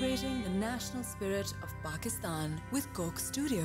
celebrating the national spirit of Pakistan with Coke Studio.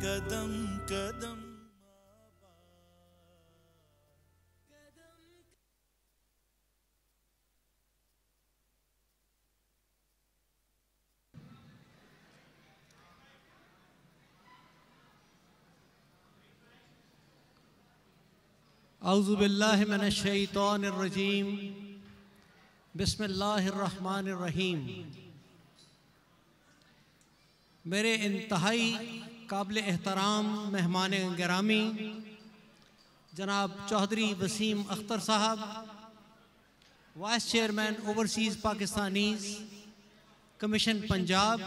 कदम कदम औज़ु बिल्लाहि मिनश्शैतानिर्रजीम बिस्मिल्लाहिर्रहमानिर्रहीम। मेरे इंतहाई काबिल एहतराम मेहमान गिरामी जनाब चौधरी वसीम अख्तर साहब, vice chairman overseas Pakistanis commission Punjab,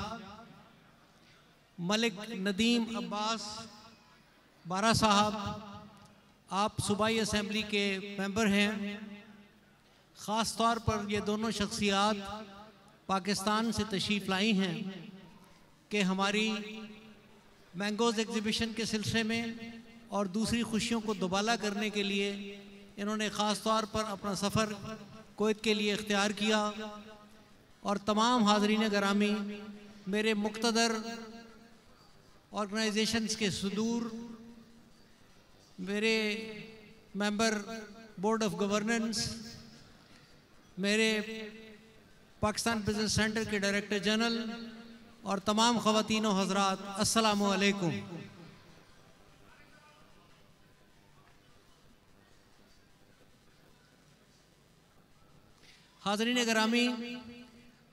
Malik Nadeem Abbas बारा साहब, आप सूबाई असम्बली के मेंबर हैं। ख़ास तौर पर ये दोनों शख्सियात पाकिस्तान से तशरीफ़ लाई हैं कि हमारी मैंगोज़ एग्ज़िबिशन के सिलसिले में और दूसरी खुशियों को दुबाला करने के लिए इन्होंने ख़ास तौर पर अपना सफ़र कुवैत के लिए इख्तियार किया। और तमाम हाज़रीन गिरामी, मेरे मुक़्तदर ऑर्गेनाइजेशंस के सदूर, मेरे मेंबर बोर्ड ऑफ गवर्नेंस, मेरे पाकिस्तान बिजनेस सेंटर के डायरेक्टर जनरल और तमाम ख़वातीन और हज़रात, अस्सलामु अलैकुम। हाज़रीन गिरामी,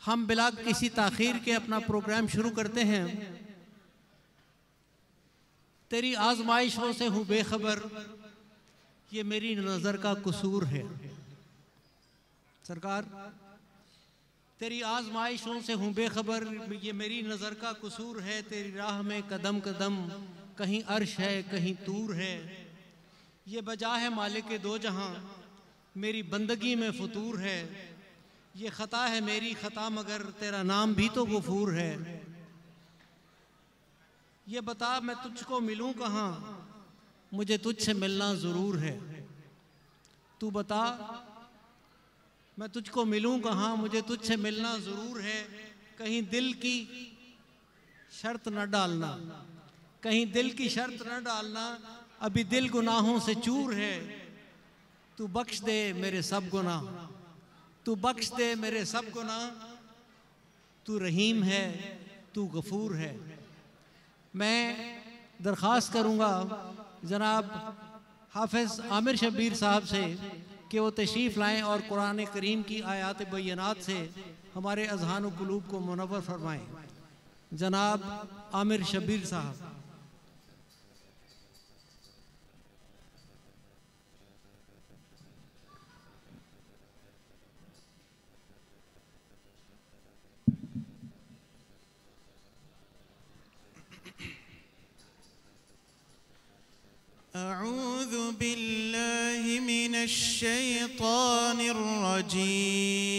हम बिला किसी ताख़ीर के अपना प्रोग्राम शुरू करते हैं। तेरी आज़माइशों से हूँ बेखबर, ये मेरी नज़र का कसूर है। सरकार, तेरी आज़माइशों से हूँ बेखबर, ये मेरी नज़र का कसूर है। तेरी राह में कदम कदम कहीं अर्श है कहीं तूर है। ये बजा है मालिक दो जहां, मेरी बंदगी में फतूर है। ये ख़ता है मेरी ख़ता मगर तेरा नाम भी तो गफूर है। ये बता मैं तुझको मिलूं कहाँ, मुझे तुझसे मिलना ज़रूर है। तू बता मैं तुझको मिलूं कहाँ, मुझे तुझसे मिलना ज़रूर है। कहीं दिल की शर्त न डालना, कहीं दिल की शर्त न डालना, अभी दिल गुनाहों से चूर है। तू बख्श दे मेरे सब गुनाह, तू बख्श दे मेरे सब गुनाह। तू रहीम है, तू गफूर है। मैं दरख्वास्त करूँगा जनाब हाफिज़ आमिर शब्बीर साहब से कि वो तशरीफ़ लाएँ और कुरान करीम की आयात बय्यनात से हमारे अज़हान व क़ुलूब को मुनव्वर फरमाएँ। जनाब आमिर शब्बीर साहब। अऊज़ु बिल्लाहि मिनश्शैतानिर रजीम।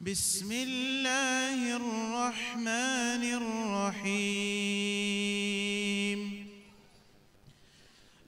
बिस्मिल्लाहिर रहमानिर रहीम।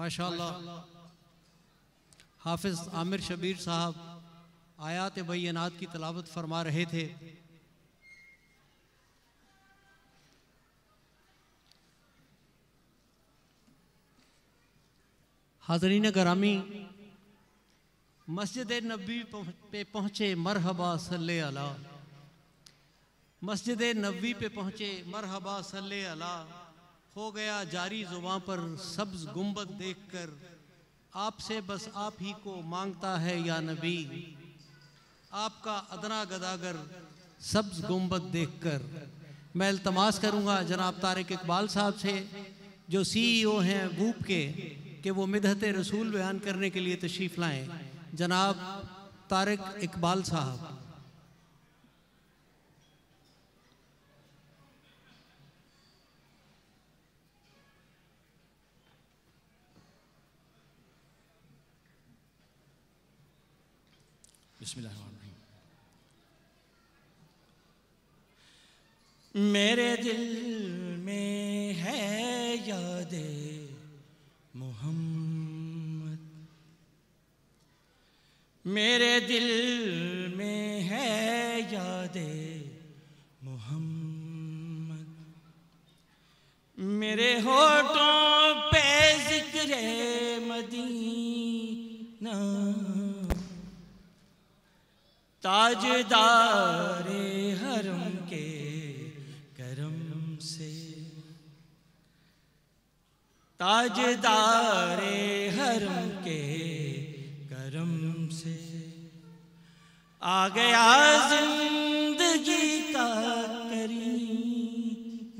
माशाअल्लाह हाफिज आमिर शबीर साहब आयात बय्यनात की तिलावत फरमा रहे थे। हाज़रीन गरामी मस्जिद नबी पे पहुँचे मरहबा सल्ले अला मस्जिद नबी पे पहुँचे मरहबा सल्ले अला हो गया जारी ज़ुबां पर सब्ज़ गुंबद देखकर आपसे बस आप ही को मांगता है या नबी आपका अदना गदागर सब्ज़ गुंबद देखकर। मैं इल्तमास करूँगा जनाब तारिक इकबाल साहब से जो CEO हैं वूप के कि वो मिदहत रसूल बयान करने के लिए तशरीफ़ लाएँ। जनाब तारिक इकबाल साहब। बिस्मिल्लाहिर्रहमानिर्रहीम। मेरे दिल में है यादे मोहम्मद मेरे दिल में है यादे मोहम्मद मेरे होठों पे ज़िक्र मदीना ताजदारे हरम के करम से ताजदारे हरम के करम से आ गया जिंदगी का करीना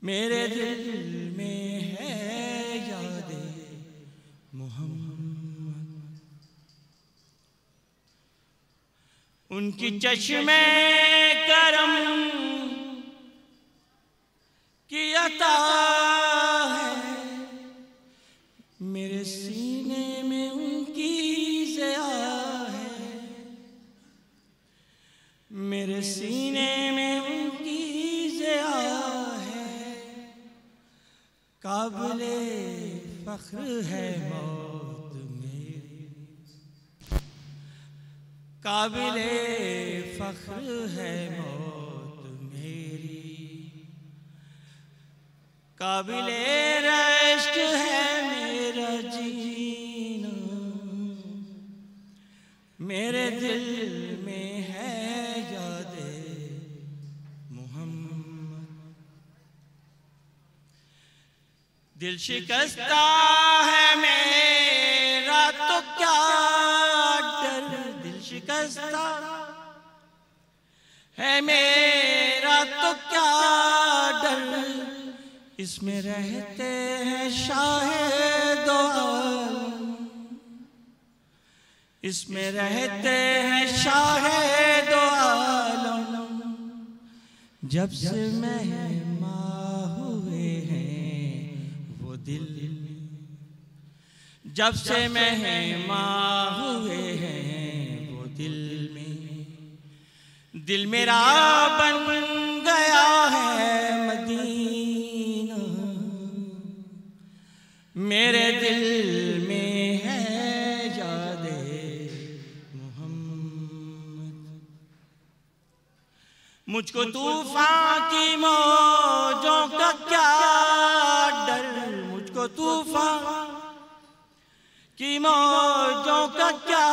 मेरे दिल में है याद मोहम्मद। उनकी चश्मे करम की अता है, मेरे सीने में उनकी ज़िया है, मेरे सीने में उनकी ज़िया है। काबिले फ़ख्र है मौत मेरी, काबिले फ़ख्र है मौत मेरी, काबिले रश्क है मेरा जीना, मेरे दिल में है याद मोहम्मद। दिल शिकस्ता है मेरा तो क्या डर, दिल शिकस्ता है मेरा तो क्या डर, इसमें रहते हैं शाहे दो आलम, इसमें रहते हैं शाहे दो आलम। जब से मेहमान हुए हैं वो दिल, जब से मेहमान हुए हैं वो दिल में, दिल मेरा बन गया है मदीना, मेरे दिल में है याद मोहम्मद। मुझको तूफान की मौजों का क्या डर, मुझको तूफान की मौजों का क्या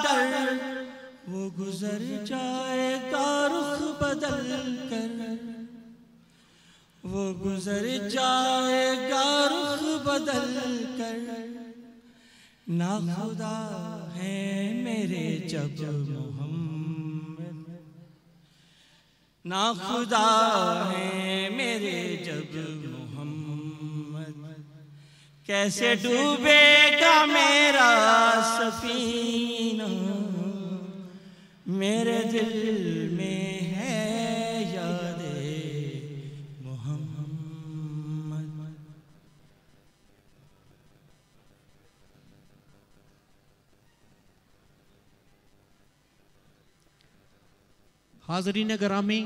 डर, वो गुजर जाएगा रुख बदल कर, वो गुजर जाएगा रुख बदल कर। ना खुदा है मेरे जब मोहम्मद, ना खुदा है मेरे जब मोहम्मद, कैसे डूबेगा मेरा सफीना, मेरे दिल में है याद मोहम्मद। हाज़रीन गिरामी,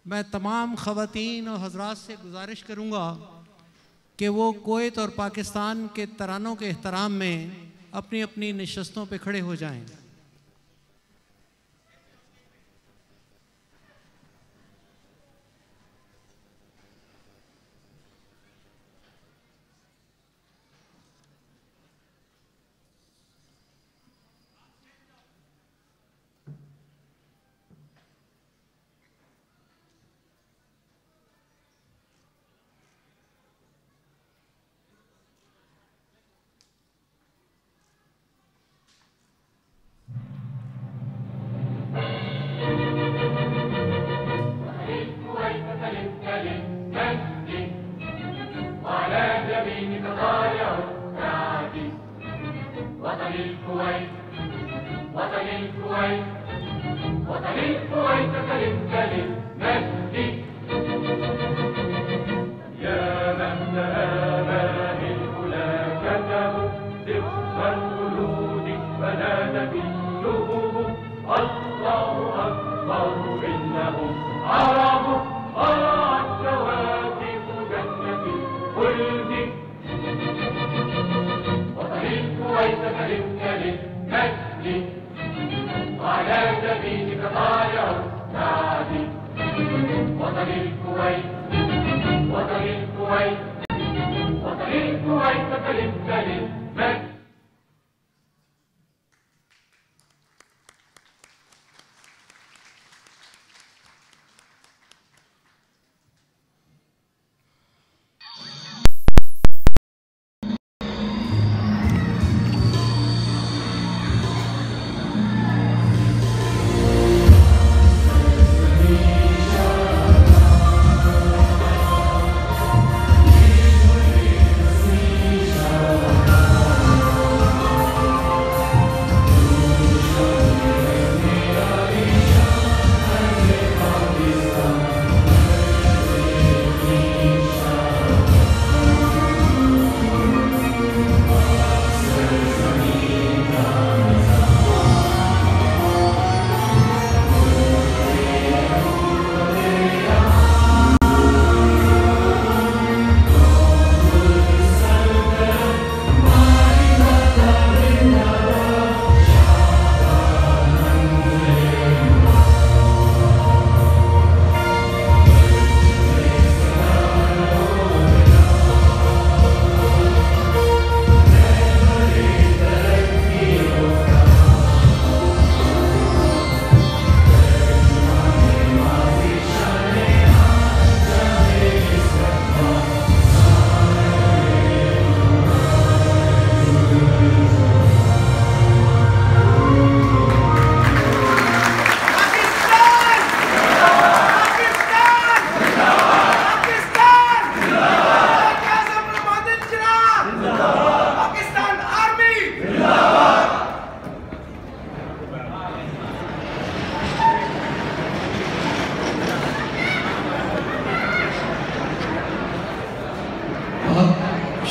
मैं तमाम ख़वातीन और हज़रात से गुजारिश करूँगा कि वो कुवैत और पाकिस्तान के तरानों के एहतराम में अपनी अपनी नशस्तों पे खड़े हो जाएं।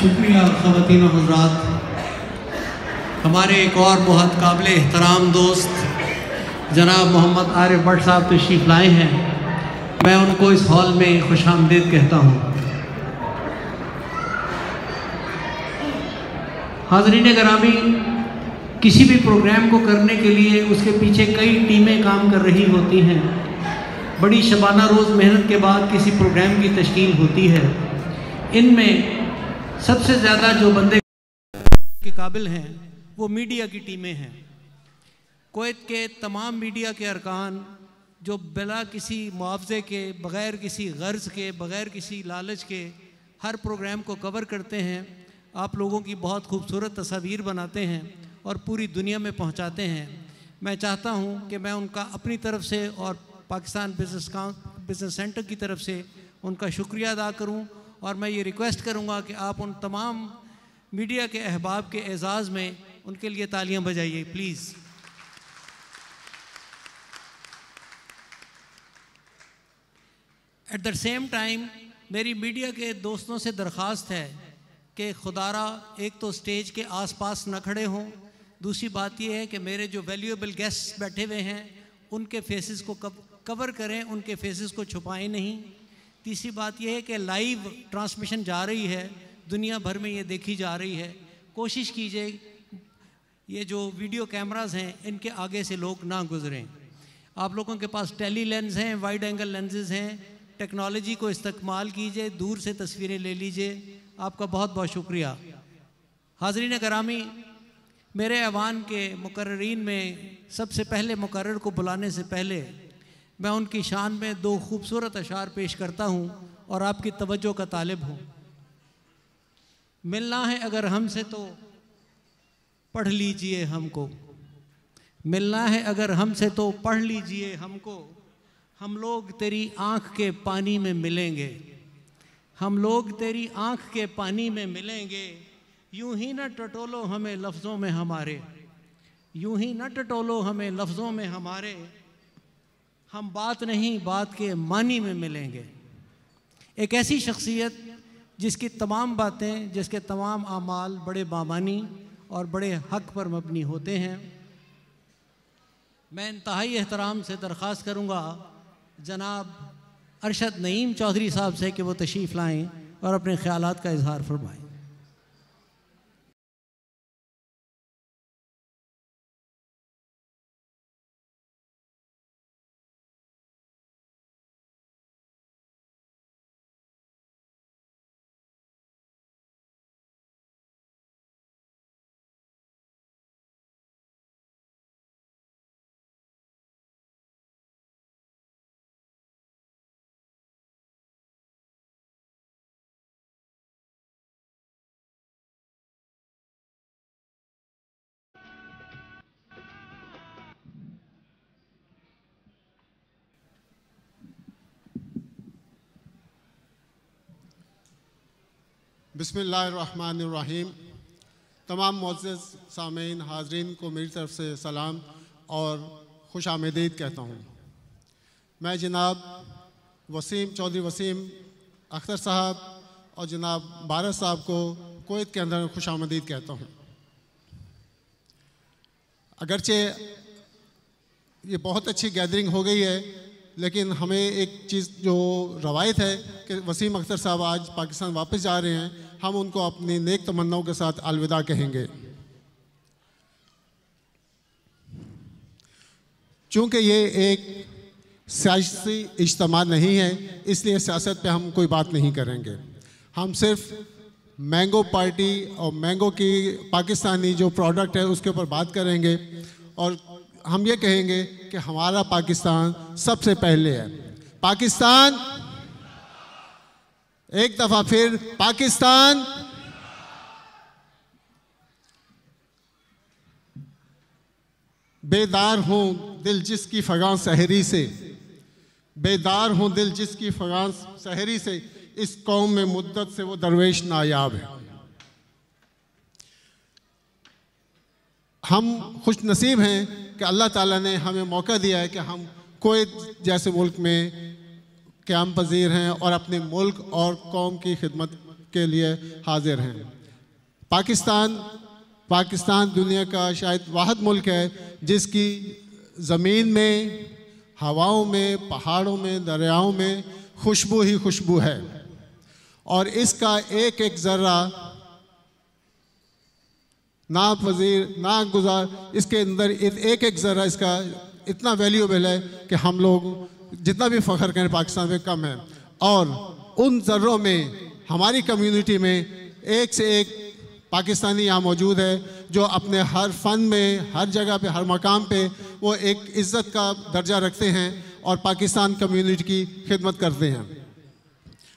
शुक्रिया ख़वातीन और हज़रात। हमारे एक और बहुत काबिल एहतराम दोस्त जनाब मोहम्मद आरिफ भट्ट साहब तशरीफ़ लाए हैं। मैं उनको इस हॉल में खुशामदीद कहता हूँ। हाज़रीन गिरामी, किसी भी प्रोग्राम को करने के लिए उसके पीछे कई टीमें काम कर रही होती हैं। बड़ी शबाना रोज़ मेहनत के बाद किसी प्रोग्राम की तश्कील होती है। इनमें सबसे ज़्यादा जो बंदे के काबिल हैं वो मीडिया की टीमें हैं। कुवैत के तमाम मीडिया के अरकान जो बिला किसी मुआवजे के, बग़ैर किसी गर्ज के, बग़ैर किसी लालच के हर प्रोग्राम को कवर करते हैं, आप लोगों की बहुत खूबसूरत तस्वीर बनाते हैं और पूरी दुनिया में पहुंचाते हैं। मैं चाहता हूं कि मैं उनका अपनी तरफ से और पाकिस्तान बिज़नेस सेंटर की तरफ से उनका शुक्रिया अदा करूं, और मैं ये रिक्वेस्ट करूंगा कि आप उन तमाम मीडिया के अहबाब के एजाज़ में उनके लिए तालियां बजाइए please. At the same time मेरी मीडिया के दोस्तों से दरख्वास्त है कि खुदारा एक तो स्टेज के आसपास न खड़े हों, दूसरी बात यह है कि मेरे जो वैल्यूएबल गेस्ट्स बैठे हुए हैं उनके फेसेस को कवर करें, उनके फेसेस को छुपाएं नहीं। तीसरी बात यह है कि लाइव ट्रांसमिशन जा रही है, दुनिया भर में ये देखी जा रही है। कोशिश कीजिए ये जो वीडियो कैमरास हैं इनके आगे से लोग ना गुजरें। आप लोगों के पास टेली लेंस हैं, वाइड एंगल लेंसेज हैं, टेक्नोलॉजी को इस्तेमाल कीजिए, दूर से तस्वीरें ले लीजिए। आपका बहुत बहुत शुक्रिया। हाज़रीन गिरामी, मेरे ऐवान के मुकर्रीन में सबसे पहले मुकर्रर को बुलाने से पहले मैं उनकी शान में दो खूबसूरत अशार पेश करता हूँ और आपकी तवज्जो का तालिब हूँ। मिलना है अगर हमसे तो पढ़ लीजिए हमको, मिलना है अगर हमसे तो पढ़ लीजिए हमको, हम लोग तेरी आँख के पानी में मिलेंगे, हम लोग तेरी आँख के पानी में मिलेंगे। यूं ही न टटोलो हमें लफ्ज़ों में हमारे, यूं ही न टटोलो हमें लफ्ज़ों में हमारे, हम बात नहीं बात के मानी में मिलेंगे। एक ऐसी शख्सियत जिसकी तमाम बातें, जिसके तमाम आमाल बड़े बामानी और बड़े हक़ पर मबनी होते हैं। मैं इंतहाई एहतराम से दरख्वास्त करूँगा जनाब अरशद नईम चौधरी साहब से कि वो तशरीफ़ लाएँ और अपने ख़यालात का इजहार फरमाएँ। बिस्मिल्लाहिर्रहमानिर्रहीम। तमाम मुअज़्ज़ज़ सामीन हाज़रीन को मेरी तरफ़ से सलाम और खुश आमदीद कहता हूँ। मैं जनाब चौधरी वसीम अख्तर साहब और जनाब भारत साहब को कुवैत के अंदर खुश आमदीद कहता हूँ। अगरचे ये बहुत अच्छी गैदरिंग हो गई है, लेकिन हमें एक चीज़ जो रवायत है कि वसीम अख्तर साहब आज पाकिस्तान वापस जा रहे हैं, हम उनको अपनी नेक तमन्नाओं के साथ अलविदा कहेंगे। चूँकि ये एक सियासी इज्तिमा नहीं है, इसलिए सियासत पे हम कोई बात नहीं करेंगे। हम सिर्फ मैंगो पार्टी और मैंगो की पाकिस्तानी जो प्रोडक्ट है उसके ऊपर बात करेंगे और हम ये कहेंगे कि हमारा पाकिस्तान सबसे पहले है। पाकिस्तान, एक दफ़ा फिर पाकिस्तान। बेदार हूँ दिल जिसकी फ़गान सहरी से, बेदार हूँ दिल जिसकी फ़गान सहरी से, इस कौम में मुद्दत से वो दरवेश नायाब है। हम खुश नसीब हैं कि अल्लाह ताला ने हमें मौका दिया है कि हम कुवैत जैसे मुल्क में क़याम पज़ीर हैं और अपने मुल्क और कौम की खिदमत के लिए हाजिर हैं। पाकिस्तान दुनिया का शायद वाहिद मुल्क है जिसकी ज़मीन में, हवाओं में, पहाड़ों में, दरियाओं में खुशबू ही खुशबू है और इसका एक एक ज़र्रा नापज़ीर, नागुज़ार, इसके अंदर एक एक ज़र्रा इसका इतना वैल्यूएबल है कि हम लोग जितना भी फ़ख्र करें पाकिस्तान में कम है। और उन ज़र्रों में हमारी कम्युनिटी में एक से एक पाकिस्तानी यहाँ मौजूद है जो अपने हर फ़न में, हर जगह पे, हर मकाम पे वो एक इज़्ज़त का दर्जा रखते हैं और पाकिस्तान कम्युनिटी की खिदमत करते हैं।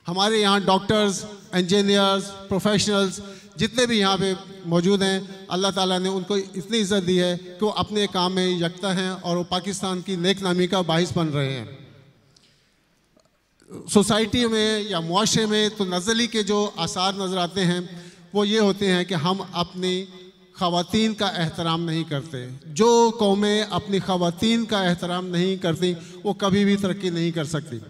हमारे यहाँ डॉक्टर्स, इंजीनियर्स, प्रोफेशनल्स जितने भी यहाँ पे मौजूद हैं, अल्लाह ताला ने उनको इतनी इज़्ज़त दी है कि वो अपने काम में यकता हैं और वो पाकिस्तान की नेक नामी का बाहिस बन रहे हैं। सोसाइटी में या मुआशरे में तो नज़ली के जो आसार नज़र आते हैं वो ये होते हैं कि हम अपनी ख़वातीन का एहतराम नहीं करते। जो कौमें अपनी ख़वातीन का एहतराम नहीं करती वो कभी भी तरक्की नहीं कर सकती।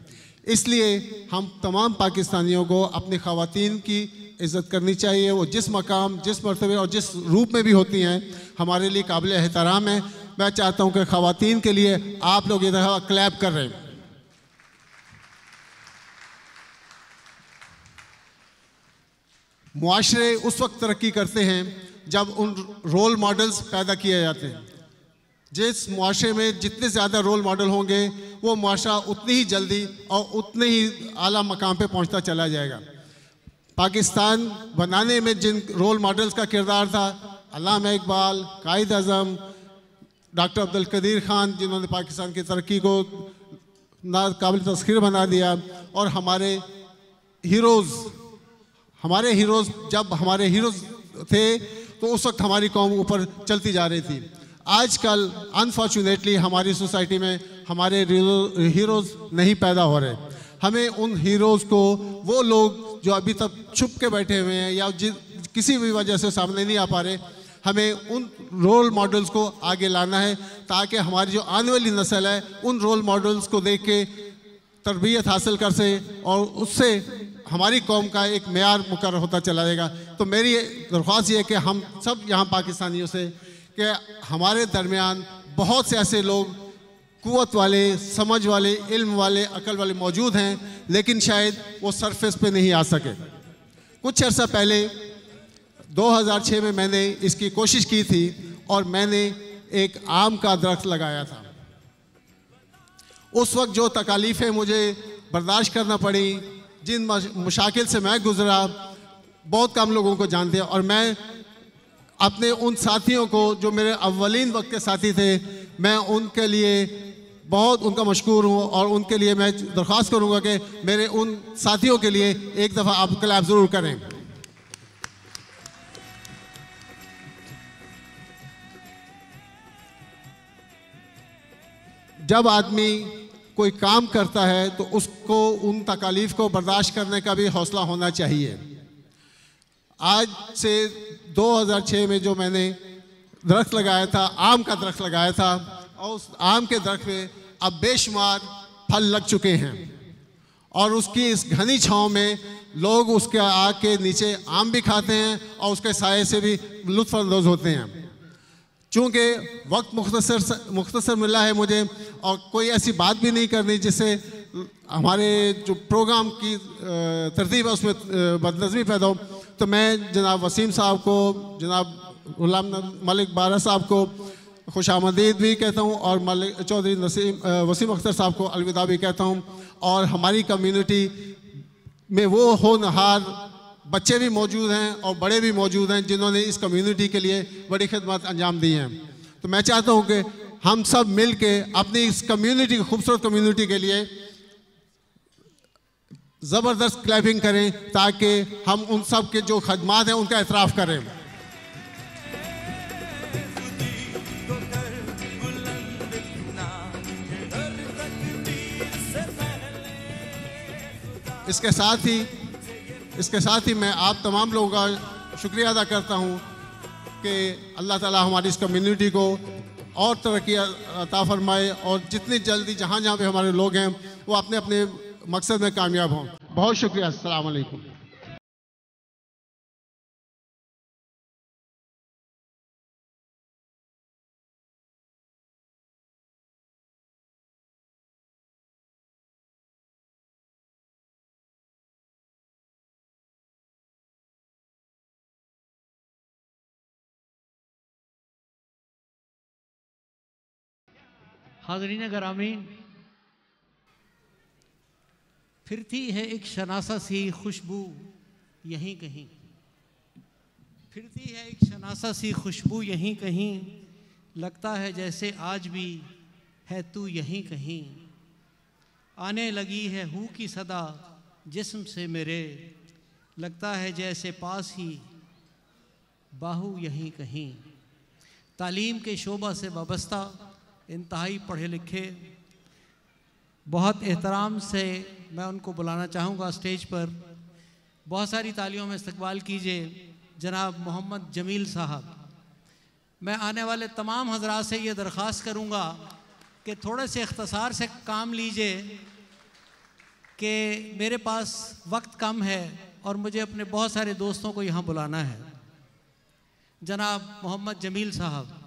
इसलिए हम तमाम पाकिस्तानियों को अपनी ख़वातीन की इज़्ज़त करनी चाहिए। वो जिस मकाम, जिस मर्तबे और जिस रूप में भी होती हैं हमारे लिए काबिल एहतराम है। मैं चाहता हूँ कि ख़वातीन के लिए आप लोग इधर क्लैप कर रहे हैं। मुआशरे उस वक्त तरक्की करते हैं जब उन रोल मॉडल्स पैदा किए जाते हैं। जिस मुआशरे में जितने ज़्यादा रोल मॉडल होंगे वो मुआशरा उतनी ही जल्दी और उतने ही आला मकाम पे पहुंचता चला जाएगा। पाकिस्तान बनाने में जिन रोल मॉडल्स का किरदार था, अल्लामा इकबाल, कायद आज़म, डॉक्टर अब्दुल कदीर खान, जिन्होंने पाकिस्तान की तरक्की को नाकाबिल तस्खीर बना दिया, और हमारे हीरोज़ जब हमारे हीरोज़ थे तो उस वक्त हमारी कौम ऊपर चलती जा रही थी। आजकल अनफॉर्चुनेटली हमारी सोसाइटी में हमारे हीरोज़ नहीं पैदा हो रहे। हमें उन हीरोज़ को, वो लोग जो अभी तक छुप के बैठे हुए हैं या किसी भी वजह से सामने नहीं आ पा रहे, हमें उन रोल मॉडल्स को आगे लाना है ताकि हमारी जो आने वाली नस्ल है उन रोल मॉडल्स को देख के तरबियत हासिल कर सके और उससे हमारी कौम का एक मेयार मुकर्रर होता चला जाएगा। तो मेरी दरख्वास्त ये है कि हम सब यहाँ पाकिस्तानियों से कि हमारे दरमियान बहुत से ऐसे लोग क़ुव्वत वाले, समझ वाले, इल्म वाले, अकल वाले मौजूद हैं, लेकिन शायद वो सरफेस पे नहीं आ सके। कुछ अर्सा पहले 2006 में मैंने इसकी कोशिश की थी और मैंने एक आम का दरख्त लगाया था। उस वक्त जो तकालीफ़ें मुझे बर्दाश्त करना पड़ी, जिन मुशाकिल से मैं गुज़रा, बहुत कम लोगों को जानते हैं। और मैं अपने उन साथियों को जो मेरे अव्वलीन वक्त के साथी थे, मैं उनके लिए बहुत उनका मशकूर हूँ और उनके लिए मैं दरख्वास्त करूँगा कि मेरे उन साथियों के लिए एक दफ़ा आप क्लैप ज़रूर करें। जब आदमी कोई काम करता है तो उसको उन तकालीफ को बर्दाश्त करने का भी हौसला होना चाहिए। आज से 2006 में जो मैंने दरख्त लगाया था, आम का दरख्त लगाया था, और उस आम के दरख्त में अब बेशुमार फल लग चुके हैं और उसकी इस घनी छाँव में लोग उसके आग के नीचे आम भी खाते हैं और उसके साये से भी लुत्फ़ अंदोज़ होते हैं। चूँकि वक्त मुख्तसर मिला है मुझे और कोई ऐसी बात भी नहीं करनी जिससे हमारे जो प्रोग्राम की तरतीब है उसमें बदनज़मी पैदा हो, तो मैं जनाब वसीम साहब को, जनाब गुलाम मलिक बारा साहब को खुशामदीद भी कहता हूँ और मलिक चौधरी वसीम अख्तर साहब को अलविदा भी कहता हूँ। और हमारी कम्युनिटी में वो होनहार बच्चे भी मौजूद हैं और बड़े भी मौजूद हैं जिन्होंने इस कम्युनिटी के लिए बड़ी खिदमत अंजाम दी हैं। तो मैं चाहता हूँ कि हम सब मिल के अपनी इस कम्युनिटी, खूबसूरत कम्युनिटी के लिए ज़बरदस्त क्लैपिंग करें ताकि हम उन सब के जो खदमात हैं उनका एतराफ़ करें। इसके साथ ही मैं आप तमाम लोगों का शुक्रिया अदा करता हूँ कि अल्लाह ताला हमारी इस कम्युनिटी को और तरक्की अता फरमाए और जितनी जल्दी जहाँ जहाँ पे हमारे लोग हैं वो अपने अपने मकसद में कामयाब हों। बहुत शुक्रिया। अस्सलाम वालेकुम। हाज़रीन गिरामी, फिरती है एक शनासा सी खुशबू यहीं कहीं, फिरती है एक शनासा सी खुशबू यहीं कहीं, लगता है जैसे आज भी है तू यहीं कहीं। आने लगी है हू की सदा जिस्म से मेरे, लगता है जैसे पास ही बाहू यहीं कहीं। तालीम के शोबा से वाबस्ता इंतहाई पढ़े लिखे, बहुत एहतराम से मैं उनको बुलाना चाहूँगा स्टेज पर। बहुत सारी तालियों में इस्तकबाल कीजिए जनाब मोहम्मद जमील साहब। मैं आने वाले तमाम हजरात से ये दरख्वास्त करूँगा कि थोड़े से इख्तसार से काम लीजिए कि मेरे पास वक्त कम है और मुझे अपने बहुत सारे दोस्तों को यहाँ बुलाना है। जनाब मोहम्मद जमील साहब।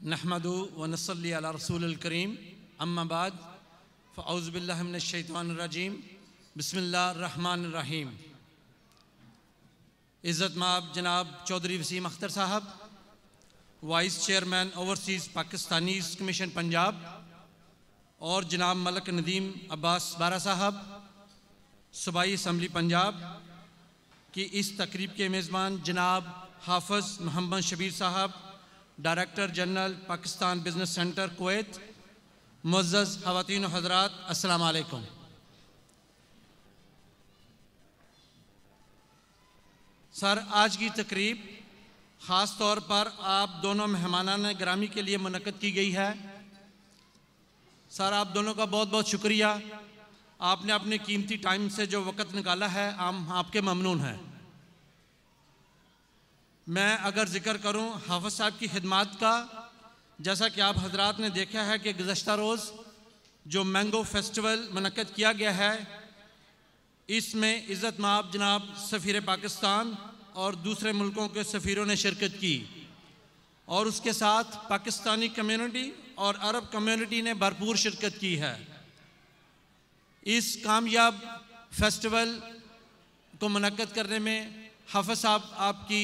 नहमदु व नसल्ली अला रसूलिल करीम, अम्मा बाद, फ़अऊज़ु बिल्लाहि मिनश शैतानिर रजीम, बिस्मिल्लाहिर रहमानिर रहीम। इज़्ज़त माब जनाब चौधरी वसीम अख्तर साहब, vice chairman overseas Pakistanis commission Punjab, और जनाब मलक नदीम अब्बास बारा साहब, सूबाई असम्बली पंजाब की इस तकरीब के मेज़बान जनाब हाफ़िज़ Mohammad Shabbir sahab, director general Pakistan business centre Kuwait, मुअज़्ज़ज़ ख़वातीन व हज़रात, अस्सलामु अलैकुम। सर, आज की तकरीब ख़ास तौर पर आप दोनों मेहमानान गिरामी के लिए मुनक़्क़द की गई है। सर, आप दोनों का बहुत बहुत शुक्रिया। आपने अपने कीमती टाइम से जो वक़्त निकाला है, हम आपके ममनून हैं। मैं अगर ज़िक्र करूं हाफ़िज़ साहब की खिदमात का, जैसा कि आप हजरात ने देखा है कि गुज़श्ता रोज़ जो मैंगो फेस्टिवल मुनक़्क़द किया गया है, इसमें इज़्ज़त माब जनाब सफ़ीर पाकिस्तान और दूसरे मुल्कों के सफ़ीरों ने शिरकत की, और उसके साथ पाकिस्तानी कम्युनिटी और अरब कम्युनिटी ने भरपूर शिरकत की है। इस कामयाब फेस्टिवल को मुनक़्क़द करने में हाफ़िज़ साहब आपकी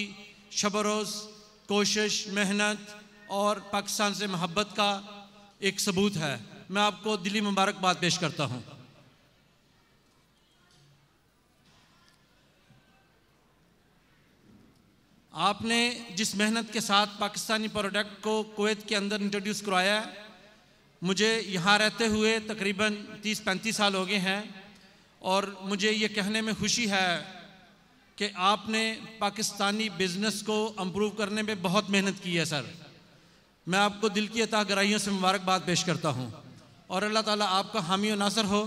शब-ओ-रोज़ कोशिश, मेहनत और पाकिस्तान से मोहब्बत का एक सबूत है। मैं आपको दिली मुबारकबाद पेश करता हूँ। आपने जिस मेहनत के साथ पाकिस्तानी प्रोडक्ट को कुवैत के अंदर इंट्रोड्यूस करवाया है, मुझे यहाँ रहते हुए तकरीबन 30-35 साल हो गए हैं, और मुझे ये कहने में खुशी है कि आपने पाकिस्तानी बिज़नेस को इम्प्रूव करने में बहुत मेहनत की है। सर, मैं आपको दिल की अता गहराइयों से मुबारकबाद पेश करता हूँ, और अल्लाह ताला आपका हामी और नासर हो।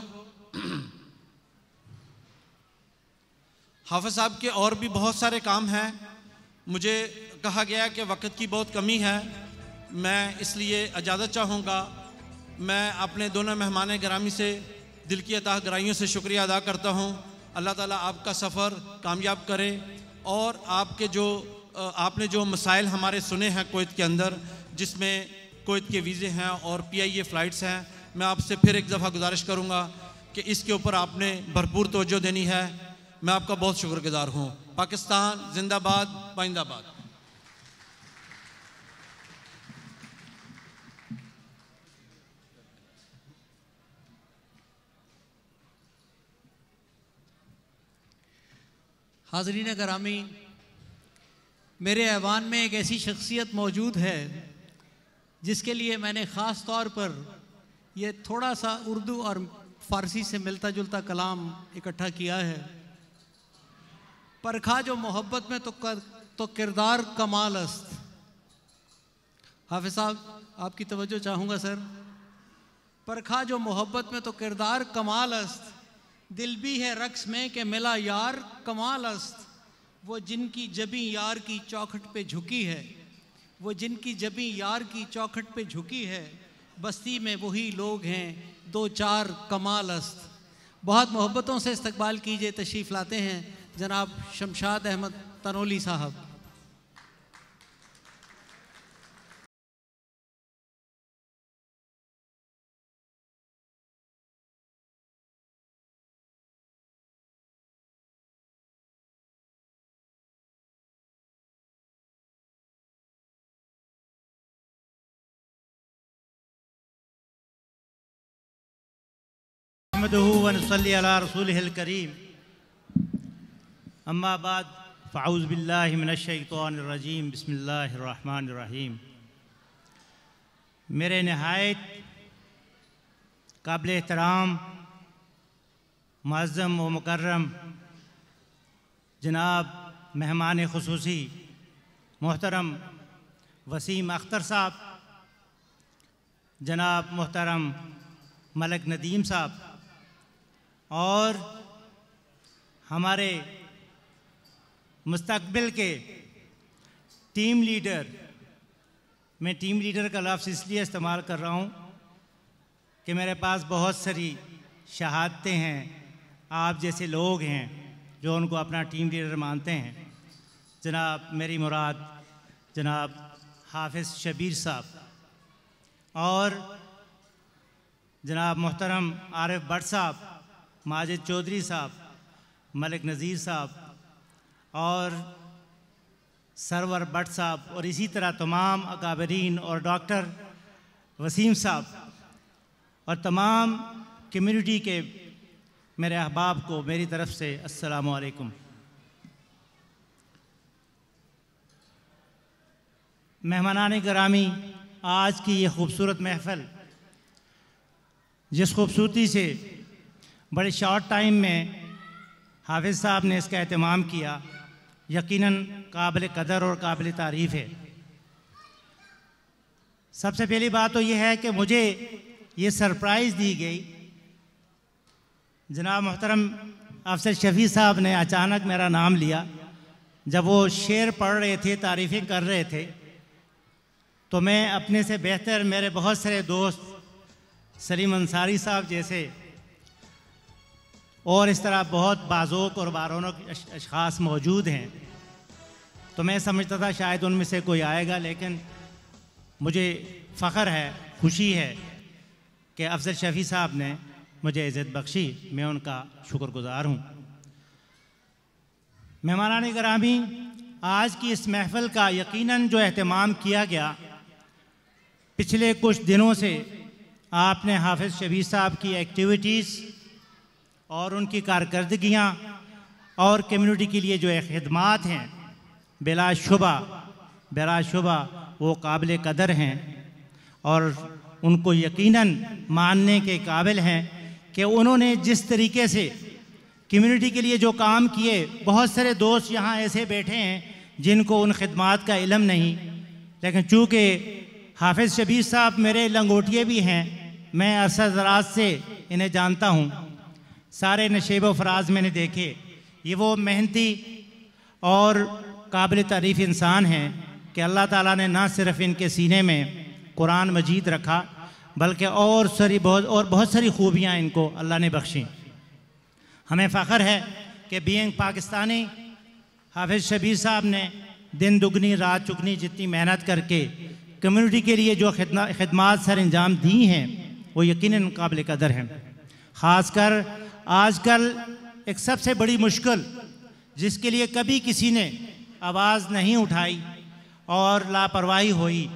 हाफ़िज़ साहब के और भी बहुत सारे काम हैं। मुझे कहा गया कि वक़्त की बहुत कमी है, मैं इसलिए इजाज़त चाहूँगा। मैं अपने दोनों मेहमान गिरामी से दिल की अता गहराइयों से शुक्रिया अदा करता हूँ। अल्लाह ताला आपका सफ़र कामयाब करे, और आपने जो मसाइल हमारे सुने हैं कुवैत के अंदर, जिसमें कुवैत के वीज़े हैं और PIA फ़्लाइट्स हैं, मैं आपसे फिर एक दफ़ा गुजारिश करूँगा कि इसके ऊपर आपने भरपूर तवज्जो देनी है। मैं आपका बहुत शुक्रगुज़ार हूँ। पाकिस्तान जिंदाबाद, पाइंदाबाद। हाज़रीन गिरामी, मेरे ऐवान में एक ऐसी शख्सियत मौजूद है जिसके लिए मैंने ख़ास तौर पर ये थोड़ा सा उर्दू और फ़ारसी से मिलता जुलता कलाम इकट्ठा किया है। परखा जो मोहब्बत में तो किरदार कमाल अस्त। हाफ़िज़ साहब, आपकी तवज्जो चाहूँगा सर। परखा जो मोहब्बत में तो किरदार कमाल अस्त, दिल भी है रक्स में कि मिला यार कमाल अस्त। वो जिनकी जबी यार की चौखट पे झुकी है, वो जिनकी जबी यार की चौखट पे झुकी है, बस्ती में वही लोग हैं दो चार कमाल अस्त। बहुत मोहब्बतों से इस्तकबाल कीजिए, तशरीफ़ लाते हैं जनाब शमशाद अहमद तनोली साहब। नहमदुहु व नसल्ली अला रसूलिहिल करीम। अम्मा बाद फ़अऊज़ु बिल्लाहि मिनश शैतानिर रजीम। बिस्मिल्लाहिर रहमानिर रहीम। मेरे नहायत काबिल एहतराम मुअज़्ज़म व मुकर्रम जनाब मेहमान खुसूसी मोहतरम वसीम अख्तर साहब, जनाब मोहतरम मलिक नदीम साहब और हमारे मुस्तकबिल के टीम लीडर, मैं टीम लीडर का लफ्ज़ इसलिए इस्तेमाल कर रहा हूँ कि मेरे पास बहुत सारी शहादतें हैं, आप जैसे लोग हैं जो उनको अपना टीम लीडर मानते हैं। जनाब मेरी मुराद जनाब हाफिज़ शबीर साहब और जनाब मोहतरम आरिफ भट्ट साहब, माजिद चौधरी साहब, मलिक नज़ीर साहब और सरवर भट्ट साहब और इसी तरह तमाम अकाबरीन और डॉक्टर वसीम साहब और तमाम कम्युनिटी के मेरे अहबाब को मेरी तरफ़ से अस्सलामु अलैकुम। मेहमानान गिरामी, आज की ये खूबसूरत महफ़िल जिस खूबसूरती से बड़े शॉर्ट टाइम में हाफिज़ साहब ने इसका एहतमाम किया, यकीनन काबिल कदर और काबिल तारीफ़ है। सबसे पहली बात तो ये है कि मुझे ये सरप्राइज़ दी गई, जनाब मोहतरम अफसर शफ़ी साहब ने अचानक मेरा नाम लिया। जब वो शेर पढ़ रहे थे, तारीफ़ें कर रहे थे, तो मैं अपने से बेहतर मेरे बहुत सारे दोस्त सलीम अंसारी साहब जैसे और इस तरह बहुत बाज़ोक और बारौनक अशख़ास मौजूद हैं, तो मैं समझता था शायद उनमें से कोई आएगा, लेकिन मुझे फ़ख्र है, खुशी है कि अफसर शफ़ी साहब ने मुझे इज़्ज़त बख्शी। मैं उनका शुक्रगुज़ार हूँ। मेहमानान गिरामी, आज की इस महफ़िल का यकीनन जो एहतमाम किया गया, पिछले कुछ दिनों से आपने हाफिज़ शबीर साहब की एक्टिविटीज़ और उनकी कारकर्दगियाँ और कम्युनिटी के लिए जो खिदमात हैं, बिलाशुबा वो काबिल कदर हैं और उनको यकीनन मानने के काबिल हैं कि उन्होंने जिस तरीके से कम्युनिटी के लिए जो काम किए। बहुत सारे दोस्त यहाँ ऐसे बैठे हैं जिनको उन खिदमात का इल्म नहीं, लेकिन चूँकि हाफिज़ शबीर साहब मेरे लंगोटिए भी हैं, मैं अरसा दराज से इन्हें जानता हूँ। सारे नशेब व फराज मैंने देखे। ये वो मेहनती और काबिल तारीफ़ इंसान हैं कि अल्लाह ताला ने ना सिर्फ इनके सीने में कुरान मजीद रखा, बल्कि और बहुत सारी खूबियाँ इनको अल्लाह ने बख्शी। हमें फ़ख्र है कि बीइंग पाकिस्तानी, हाफिज़ शबीर साहब ने दिन दुगनी रात चुगनी जितनी मेहनत करके कम्युनिटी के लिए जो खिदमात सर अंजाम दी हैं, वो यकीनन काबिल कदर हैं। ख़ासकर आजकल एक सबसे बड़ी मुश्किल जिसके लिए कभी किसी ने आवाज़ नहीं उठाई और लापरवाही हुई,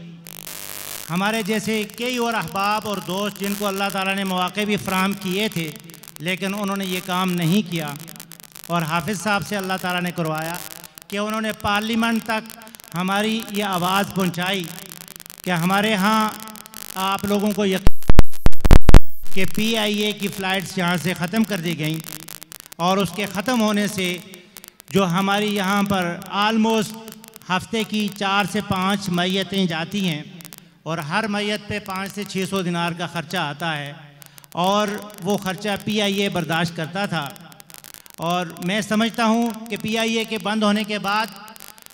हमारे जैसे कई और अहबाब और दोस्त जिनको अल्लाह ताला ने मौक़े भी फ़राहम किए थे, लेकिन उन्होंने ये काम नहीं किया और हाफिज़ साहब से अल्लाह ताला ने करवाया कि उन्होंने पार्लियामेंट तक हमारी ये आवाज़ पहुँचाई कि हमारे यहाँ आप लोगों को यकीन कि PIA की फ़्लाइट्स यहाँ से ख़त्म कर दी गई और उसके ख़त्म होने से जो हमारी यहाँ पर आलमोस्ट हफ्ते की 4 से 5 मैयतें जाती हैं और हर मैयत पे 500 से 600 दिनार का ख़र्चा आता है और वो ख़र्चा PIA बर्दाश्त करता था। और मैं समझता हूँ कि PIA के बंद होने के बाद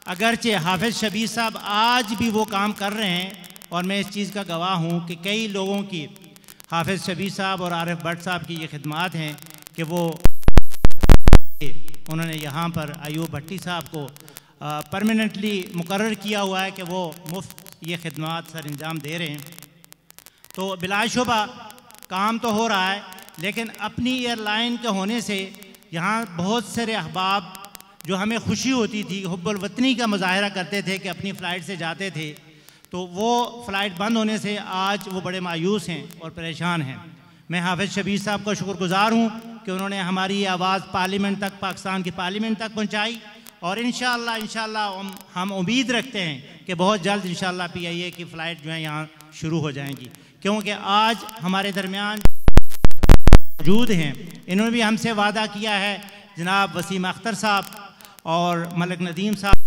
अगरचे हाफिज़ शबीर साहब आज भी वो काम कर रहे हैं और मैं इस चीज़ का गवाह हूँ कि कई लोगों की हाफिज़ शबीर साहब और आरिफ भट्ट साहब की ये खिदमात हैं कि वो उन्होंने यहाँ पर अयूब भट्टी साहब को परमानेंटली मुकर्रर किया हुआ है कि वो मुफ्त ये खिदमात सर अंजाम दे रहे हैं। तो बिलाशुबा काम तो हो रहा है, लेकिन अपनी एयरलाइन के होने से यहाँ बहुत सारे अहबाब जो हमें खुशी होती थी, हुब्बुल वतनी का मुजाहरा करते थे कि अपनी फ़्लाइट से जाते थे, तो वो फ़्लाइट बंद होने से आज वो बड़े मायूस हैं और परेशान हैं। मैं हाफिज़ शबीर साहब का शुक्रगुज़ार हूँ कि उन्होंने हमारी ये आवाज़ पार्लियामेंट तक, पाकिस्तान की पार्लियामेंट तक पहुँचाई। और इंशाअल्लाह हम उम्मीद रखते हैं कि बहुत जल्द इंशाअल्लाह PIA की फ़्लाइट जो है यहाँ शुरू हो जाएंगी, क्योंकि आज हमारे दरमियान मौजूद हैं, इन्होंने भी हमसे वादा किया है, जनाब वसीम अख्तर साहब और मलिक नदीम साहब।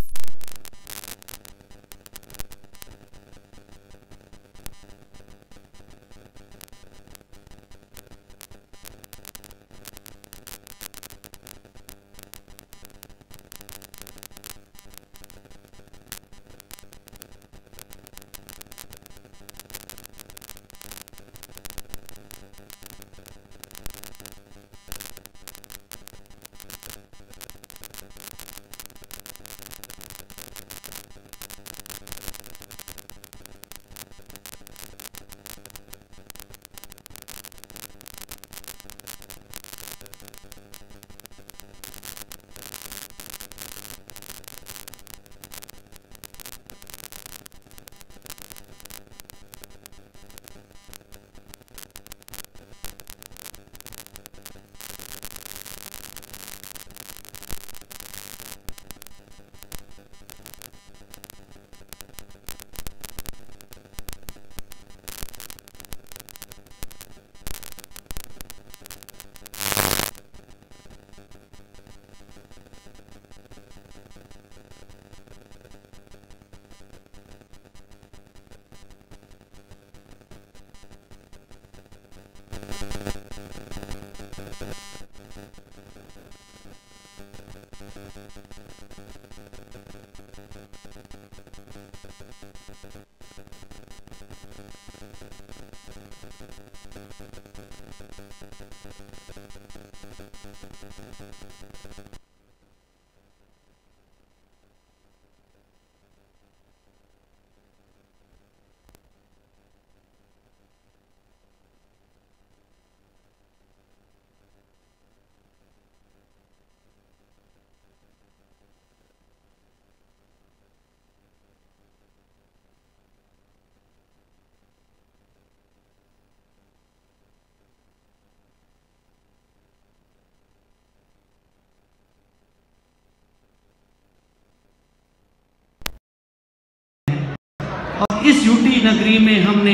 और इस यूटी नगरी में हमने